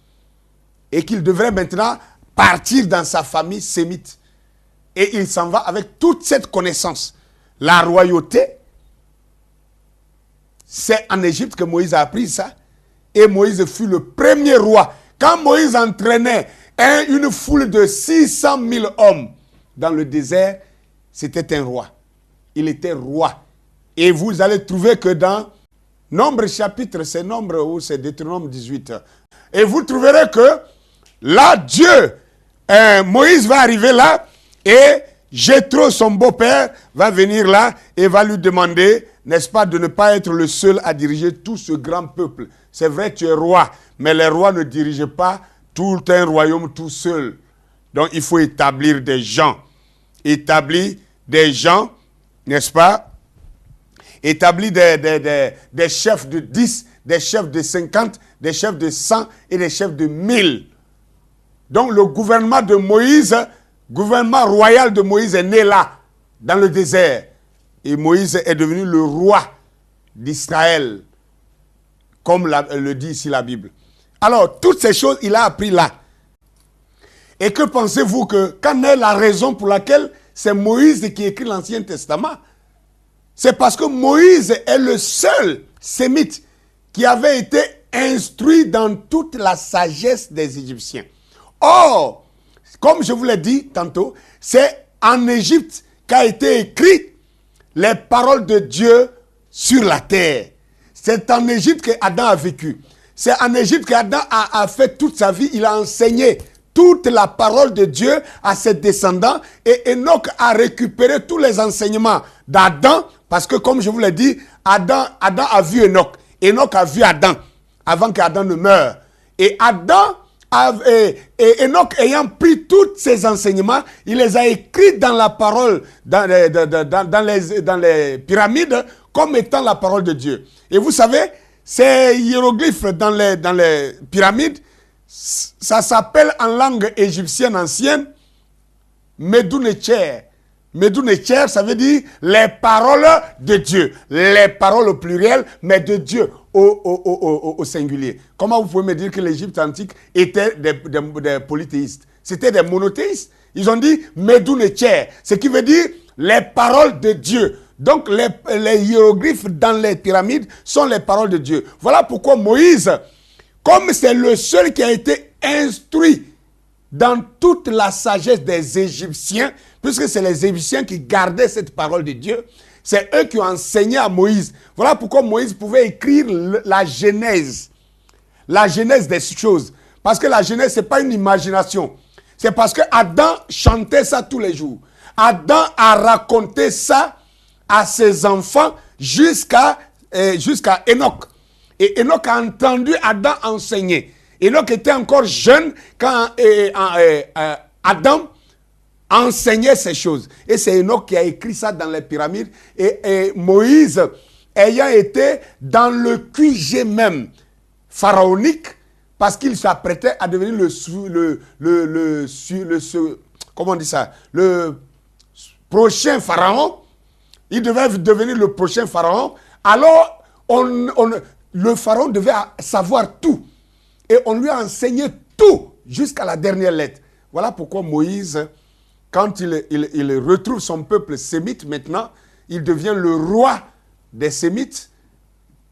Et qu'il devrait maintenant partir dans sa famille sémite. Et il s'en va avec toute cette connaissance. La royauté, c'est en Égypte que Moïse a appris ça. Et Moïse fut le premier roi. Quand Moïse entraînait une foule de 600 000 hommes dans le désert, c'était un roi. Il était roi. Et vous allez trouver que dans Nombre chapitre, c'est Nombre ou c'est Deutéronome 18. Et vous trouverez que là, Dieu, Moïse va arriver là et Jéthro, son beau-père, va venir là et va lui demander, n'est-ce pas, de ne pas être le seul à diriger tout ce grand peuple. C'est vrai, tu es roi, mais les rois ne dirigent pas tout un royaume tout seul. Donc, il faut établir des gens. Établir des gens, n'est-ce pas? Établir des chefs de 10, des chefs de 50, des chefs de 100 et des chefs de 1000. Donc, le gouvernement de Moïse, gouvernement royal de Moïse est né là, dans le désert. Et Moïse est devenu le roi d'Israël, comme le dit ici la Bible. Alors, toutes ces choses, il a appris là. Et que pensez-vous que, quelle est la raison pour laquelle c'est Moïse qui écrit l'Ancien Testament? C'est parce que Moïse est le seul sémite qui avait été instruit dans toute la sagesse des Égyptiens. Or, comme je vous l'ai dit tantôt, c'est en Égypte qu'a été écrit les paroles de Dieu sur la terre. C'est en Égypte qu'Adam a vécu. C'est en Égypte qu'Adam a fait toute sa vie. Il a enseigné toute la parole de Dieu à ses descendants. Et Enoch a récupéré tous les enseignements d'Adam. Parce que comme je vous l'ai dit, Adam a vu Enoch. Enoch a vu Adam avant qu'Adam ne meure. Et Enoch ayant pris tous ces enseignements, il les a écrits dans la parole, dans les pyramides, comme étant la parole de Dieu. Et vous savez, ces hiéroglyphes dans les pyramides, ça s'appelle en langue égyptienne ancienne Medunetcher. Medunetcher, ça veut dire les paroles de Dieu. Les paroles au pluriel, mais de Dieu au singulier. Comment vous pouvez me dire que l'Égypte antique était des polythéistes? C'était des monothéistes. Ils ont dit Medunetcher, ce qui veut dire les paroles de Dieu. Donc les hiéroglyphes dans les pyramides sont les paroles de Dieu. Voilà pourquoi Moïse, comme c'est le seul qui a été instruit dans toute la sagesse des Égyptiens, puisque c'est les Égyptiens qui gardaient cette parole de Dieu, c'est eux qui ont enseigné à Moïse. Voilà pourquoi Moïse pouvait écrire la Genèse des choses. Parce que la Genèse, ce n'est pas une imagination. C'est parce que Adam chantait ça tous les jours. Adam a raconté ça à ses enfants jusqu'à Enoch. Et Enoch a entendu Adam enseigner. Enoch était encore jeune quand Adam enseignait ces choses. Et c'est Enoch qui a écrit ça dans les pyramides. Et Moïse, ayant été dans le QG même pharaonique, parce qu'il s'apprêtait à devenir comment on dit ça, le prochain pharaon, il devait devenir le prochain pharaon. Alors, le pharaon devait savoir tout. Et on lui a enseigné tout jusqu'à la dernière lettre. Voilà pourquoi Moïse, quand il retrouve son peuple sémite maintenant, il devient le roi des sémites,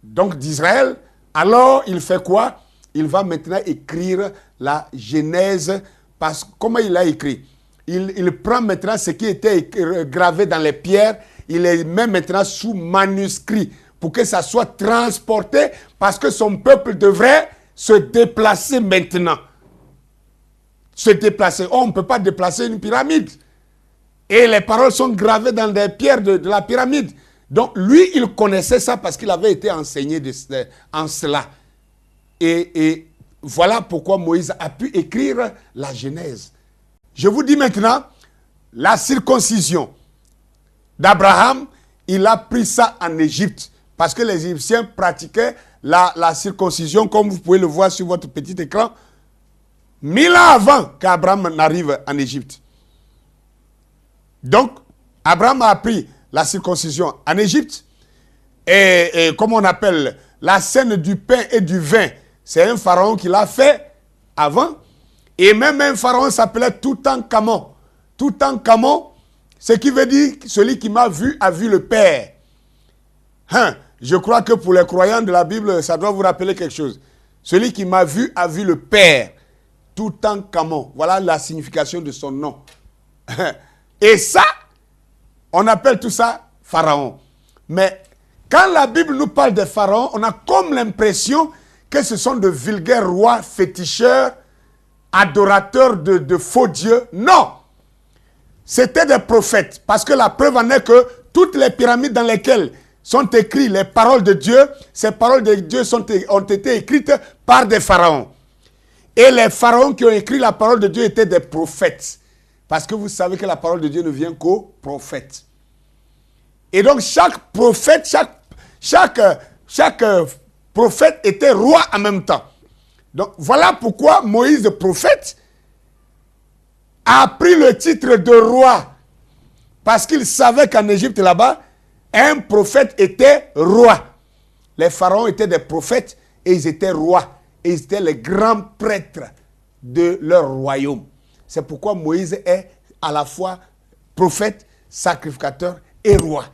donc d'Israël. Alors, il fait quoi? Il va maintenant écrire la Genèse. Parce que comment il a écrit? Il prend maintenant ce qui était gravé dans les pierres, il les met maintenant sous manuscrit pour que ça soit transporté parce que son peuple devrait se déplacer maintenant. Se déplacer. Oh, on ne peut pas déplacer une pyramide. Et les paroles sont gravées dans des pierres de la pyramide. Donc, lui, il connaissait ça parce qu'il avait été enseigné en cela. Et voilà pourquoi Moïse a pu écrire la Genèse. Je vous dis maintenant, la circoncision d'Abraham, il a pris ça en Égypte. Parce que les Égyptiens pratiquaient la circoncision, comme vous pouvez le voir sur votre petit écran, 1000 ans avant qu'Abraham n'arrive en Égypte. Donc, Abraham a appris la circoncision en Égypte. Et comme on appelle la scène du pain et du vin, c'est un pharaon qui l'a fait avant. Et même un pharaon s'appelait Toutankhamon. Toutankhamon, ce qui veut dire celui qui m'a vu a vu le Père. Hein? Je crois que pour les croyants de la Bible, ça doit vous rappeler quelque chose. Celui qui m'a vu a vu le Père. Toutankhamon. Voilà la signification de son nom. Et ça, on appelle tout ça Pharaon. Mais quand la Bible nous parle de Pharaon, on a comme l'impression que ce sont de vulgaires rois féticheurs, adorateurs de faux dieux. Non! C'était des prophètes. Parce que la preuve en est que toutes les pyramides dans lesquelles sont écrites les paroles de Dieu, ces paroles de Dieu ont été écrites par des pharaons. Et les pharaons qui ont écrit la parole de Dieu étaient des prophètes. Parce que vous savez que la parole de Dieu ne vient qu'aux prophètes. Et donc chaque prophète, chaque prophète était roi en même temps. Donc voilà pourquoi Moïse, le prophète, a pris le titre de roi. Parce qu'il savait qu'en Égypte là-bas, un prophète était roi. Les pharaons étaient des prophètes et ils étaient rois. Et ils étaient les grands prêtres de leur royaume. C'est pourquoi Moïse est à la fois prophète, sacrificateur et roi.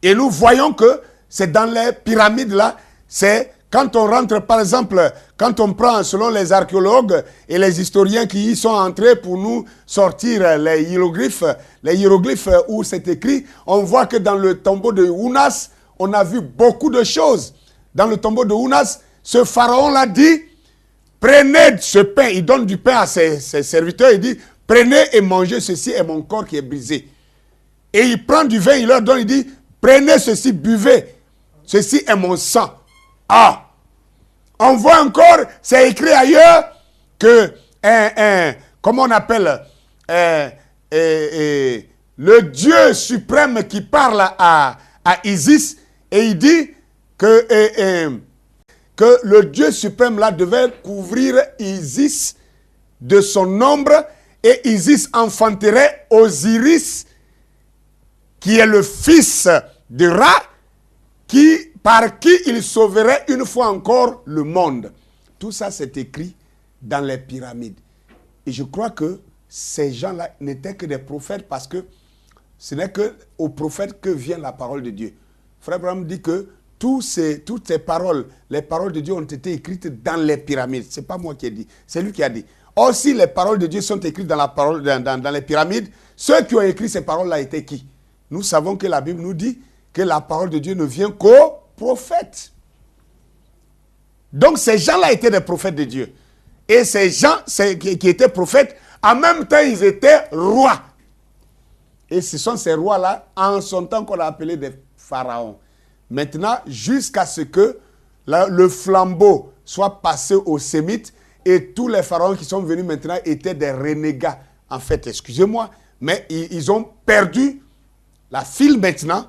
Et nous voyons que c'est dans les pyramides là, c'est quand on rentre, par exemple, quand on prend selon les archéologues et les historiens qui y sont entrés pour nous sortir les hiéroglyphes où c'est écrit, on voit que dans le tombeau de Ounas, on a vu beaucoup de choses. Dans le tombeau de Ounas, ce pharaon-là dit, prenez ce pain, il donne du pain à ses serviteurs, il dit, prenez et mangez, ceci est mon corps qui est brisé. Et il prend du vin, il leur donne, il dit, prenez ceci, buvez, ceci est mon sang. Ah, on voit encore, c'est écrit ailleurs que, comment on appelle, le Dieu suprême qui parle à Isis, et il dit que le Dieu suprême là devait couvrir Isis de son ombre, et Isis enfanterait Osiris, qui est le fils de Ra, par qui il sauverait une fois encore le monde. Tout ça, c'est écrit dans les pyramides. Et je crois que ces gens-là n'étaient que des prophètes parce que ce n'est qu'aux prophètes que vient la parole de Dieu. Frère Abraham dit que toutes ces paroles, les paroles de Dieu ont été écrites dans les pyramides. Ce n'est pas moi qui ai dit, c'est lui qui a dit. Or, si les paroles de Dieu sont écrites dans les pyramides, ceux qui ont écrit ces paroles-là étaient qui? Nous savons que la Bible nous dit que la parole de Dieu ne vient qu'aux prophètes. Donc ces gens-là étaient des prophètes de Dieu. Et ces gens qui étaient prophètes, en même temps ils étaient rois. Et ce sont ces rois-là, en son temps, qu'on a appelé des pharaons. Maintenant, jusqu'à ce que le flambeau soit passé aux Sémites, et tous les pharaons qui sont venus maintenant étaient des renégats. En fait, excusez-moi, mais ils ont perdu la file maintenant,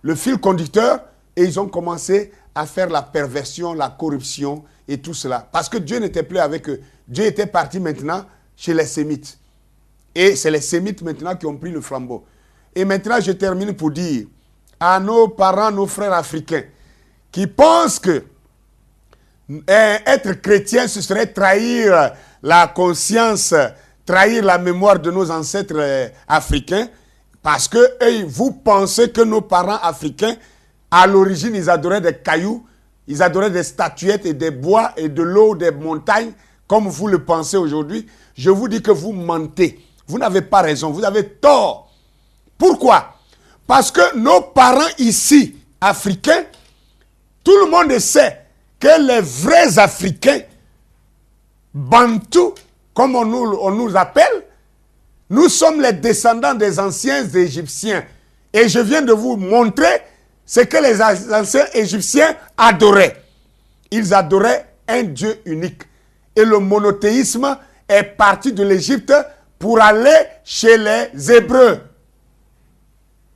le fil conducteur, et ils ont commencé à faire la perversion, la corruption et tout cela. Parce que Dieu n'était plus avec eux. Dieu était parti maintenant chez les Sémites. Et c'est les Sémites maintenant qui ont pris le flambeau. Et maintenant, je termine pour dire à nos parents, nos frères africains, qui pensent que être chrétien, ce serait trahir la conscience, trahir la mémoire de nos ancêtres africains, parce que vous pensez que nos parents africains, à l'origine, ils adoraient des cailloux, ils adoraient des statuettes et des bois et de l'eau, des montagnes, comme vous le pensez aujourd'hui. Je vous dis que vous mentez. Vous n'avez pas raison, vous avez tort. Pourquoi? Parce que nos parents ici, africains, tout le monde sait que les vrais Africains, Bantous, comme on nous appelle, nous sommes les descendants des anciens Égyptiens. Et je viens de vous montrer ce que les anciens Égyptiens adoraient. Ils adoraient un Dieu unique. Et le monothéisme est parti de l'Égypte pour aller chez les Hébreux.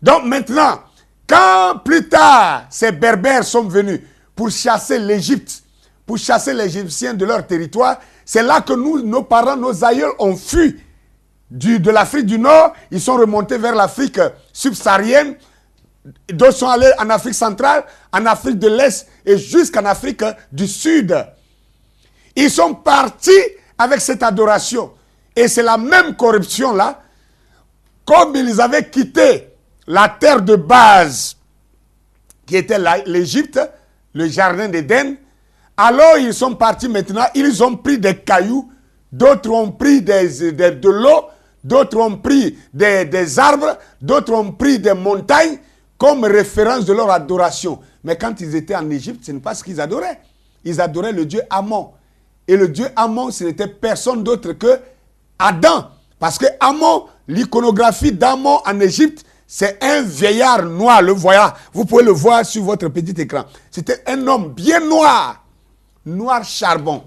Donc maintenant, quand plus tard, ces Berbères sont venus pour chasser l'Égypte, pour chasser les Égyptiens de leur territoire, c'est là que nous, nos parents, nos aïeuls ont fui de l'Afrique du Nord. Ils sont remontés vers l'Afrique subsaharienne. D'autres sont allés en Afrique centrale, en Afrique de l'Est et jusqu'en Afrique du Sud. Ils sont partis avec cette adoration. Et c'est la même corruption là. Comme ils avaient quitté la terre de base, qui était l'Égypte, le jardin d'Éden, alors ils sont partis maintenant, ils ont pris des cailloux, d'autres ont pris de l'eau, d'autres ont pris des arbres, d'autres ont pris des montagnes comme référence de leur adoration. Mais quand ils étaient en Égypte, ce n'est pas ce qu'ils adoraient. Ils adoraient le dieu Amon. Et le dieu Amon, ce n'était personne d'autre que Adam. Parce que Amon, l'iconographie d'Amon en Égypte, c'est un vieillard noir. Le voilà. Vous pouvez le voir sur votre petit écran. C'était un homme bien noir. Noir charbon.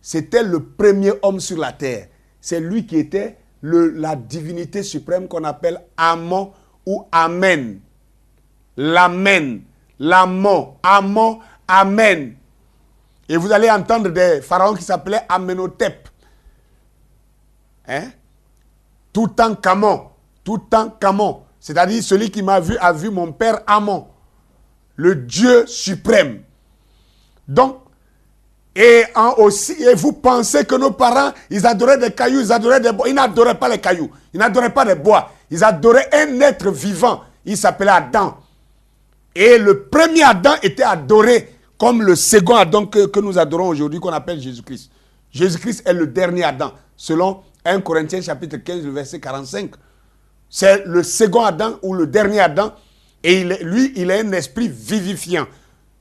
C'était le premier homme sur la terre. C'est lui qui était la divinité suprême qu'on appelle Amon ou Amen. L'Amen. L'Amon. Amon. Amen. Et vous allez entendre des pharaons qui s'appelaient Amenhotep. Hein? Toutankhamon. Toutankhamon. C'est-à-dire celui qui m'a vu a vu mon père Amon. Le Dieu suprême. Donc, et vous pensez que nos parents, ils adoraient des cailloux, ils adoraient des bois. Ils n'adoraient pas les cailloux. Ils n'adoraient pas les bois. Ils adoraient un être vivant. Il s'appelait Adam. Et le premier Adam était adoré comme le second Adam que nous adorons aujourd'hui, qu'on appelle Jésus-Christ. Jésus-Christ est le dernier Adam, selon 1 Corinthiens chapitre 15, verset 45. C'est le second Adam ou le dernier Adam. Et lui, il est un esprit vivifiant.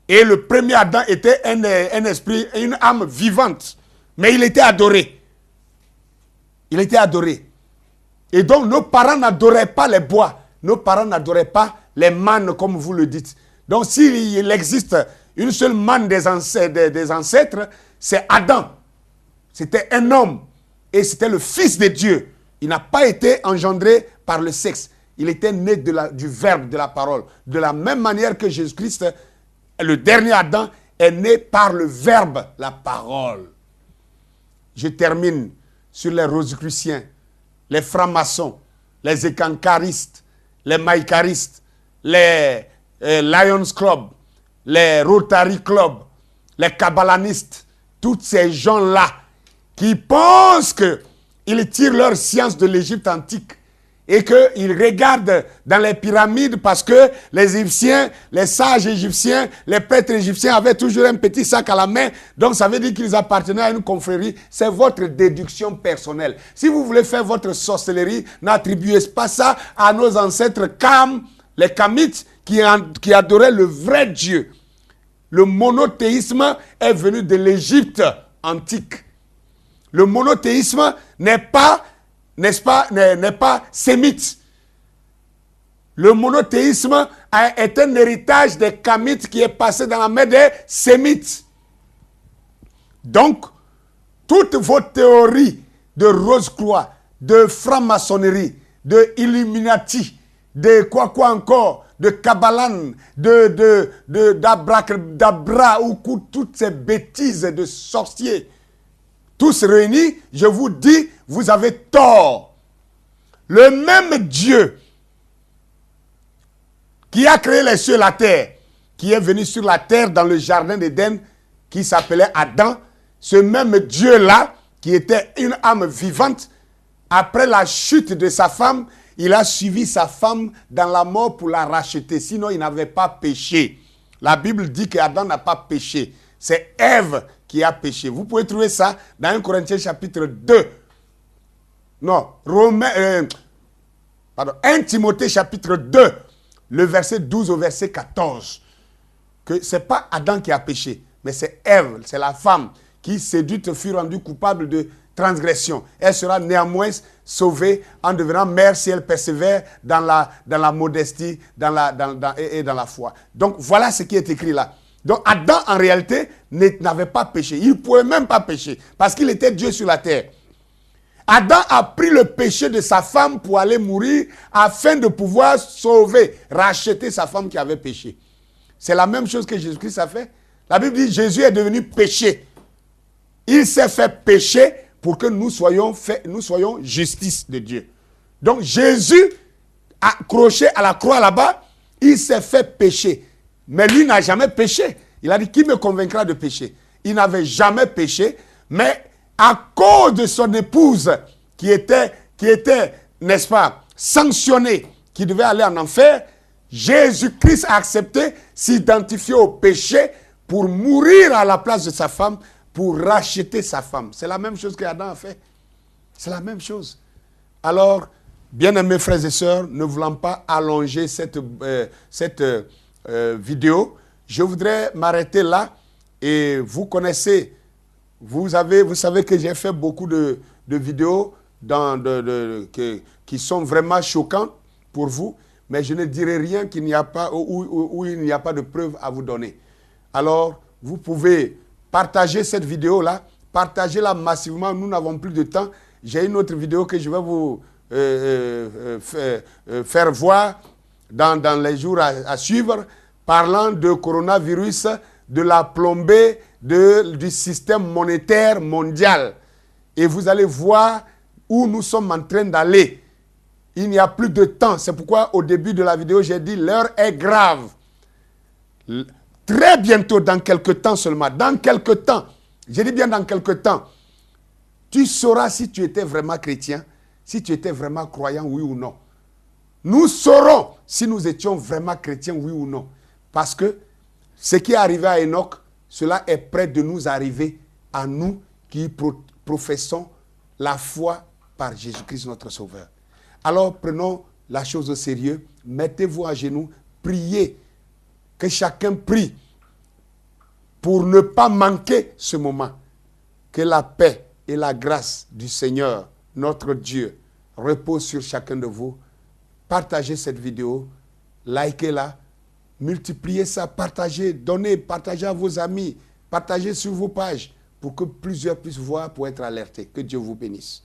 Et le premier Adam était un esprit, une âme vivante. Mais il était adoré. Il était adoré. Et donc, nos parents n'adoraient pas les bois. Nos parents n'adoraient pas les mânes, comme vous le dites. Donc, s'il existe une seule manne des ancêtres, c'est Adam. C'était un homme. Et c'était le fils de Dieu. Il n'a pas été engendré par le sexe. Il était né du verbe, de la parole. De la même manière que Jésus-Christ, le dernier Adam, est né par le verbe, la parole. Je termine sur les rosicruciens, les francs-maçons, les écancaristes, les maïcaristes, les Lions Club, les Rotary Club, les kabbalanistes, tous ces gens-là qui pensent qu'ils tirent leur science de l'Égypte antique et qu'ils regardent dans les pyramides parce que les Égyptiens, les sages égyptiens, les prêtres égyptiens avaient toujours un petit sac à la main, donc ça veut dire qu'ils appartenaient à une confrérie. C'est votre déduction personnelle. Si vous voulez faire votre sorcellerie, n'attribuez pas ça à nos ancêtres les Kamites qui adoraient le vrai Dieu. Le monothéisme est venu de l'Égypte antique. Le monothéisme n'est pas, n'est-ce pas, n'est pas sémite. Le monothéisme est un héritage des Kamites qui est passé dans la main des Sémites. Donc, toutes vos théories de Rose-Croix, de franc-maçonnerie, de Illuminati, de quoi encore, de Kabbalan, d'Abracadabra, ou toutes ces bêtises de sorciers, tous réunis, je vous dis, vous avez tort. Le même Dieu qui a créé les cieux et la terre, qui est venu sur la terre dans le jardin d'Éden, qui s'appelait Adam, ce même Dieu-là, qui était une âme vivante, après la chute de sa femme, il a suivi sa femme dans la mort pour la racheter. Sinon, il n'avait pas péché. La Bible dit qu'Adam n'a pas péché. C'est Ève qui a péché. Vous pouvez trouver ça dans 1 Corinthiens chapitre 2. Non, 1 Timothée chapitre 2, le verset 12 au verset 14. Que ce n'est pas Adam qui a péché, mais c'est Ève, c'est la femme qui, séduite, fut rendue coupable de transgression. Elle sera néanmoins sauvée en devenant mère si elle persévère dans la modestie et dans la foi. Donc voilà ce qui est écrit là. Donc Adam en réalité n'avait pas péché. Il ne pouvait même pas pécher parce qu'il était Dieu sur la terre. Adam a pris le péché de sa femme pour aller mourir afin de pouvoir sauver, racheter sa femme qui avait péché. C'est la même chose que Jésus-Christ a fait. La Bible dit Jésus est devenu péché. Il s'est fait pécher pour que nous soyons justice de Dieu. Donc Jésus, accroché à la croix là-bas, il s'est fait pécher. Mais lui n'a jamais péché. Il a dit, qui me convaincra de pécher? Il n'avait jamais péché, mais à cause de son épouse qui était, n'est-ce pas, sanctionnée, qui devait aller en enfer, Jésus-Christ a accepté s'identifier au péché pour mourir à la place de sa femme, pour racheter sa femme. C'est la même chose qu'Adam a fait. C'est la même chose. Alors, bien-aimés frères et sœurs, ne voulant pas allonger cette vidéo, je voudrais m'arrêter là. Et vous connaissez, vous savez que j'ai fait beaucoup de vidéos qui sont vraiment choquantes pour vous, mais je ne dirai rien qu'il n'y a pas, où il n'y a pas de preuve à vous donner. Alors, vous pouvez partager cette vidéo-là, partagez-la massivement, nous n'avons plus de temps. J'ai une autre vidéo que je vais vous faire voir dans les jours à suivre, parlant de coronavirus, de la plombée du système monétaire mondial. Et vous allez voir où nous sommes en train d'aller. Il n'y a plus de temps. C'est pourquoi au début de la vidéo, j'ai dit l'heure est grave. Très bientôt, dans quelques temps seulement, dans quelques temps, j'ai dit bien dans quelques temps, tu sauras si tu étais vraiment chrétien, si tu étais vraiment croyant, oui ou non. Nous saurons si nous étions vraiment chrétiens, oui ou non. Parce que ce qui est arrivé à Enoch, cela est près de nous arriver à nous qui professons la foi par Jésus-Christ notre Sauveur. Alors prenons la chose au sérieux, mettez-vous à genoux, priez, que chacun prie pour ne pas manquer ce moment. Que la paix et la grâce du Seigneur, notre Dieu, reposent sur chacun de vous. Partagez cette vidéo, likez-la, multipliez ça, partagez, donnez, partagez à vos amis, partagez sur vos pages pour que plusieurs puissent voir, pour être alertés. Que Dieu vous bénisse.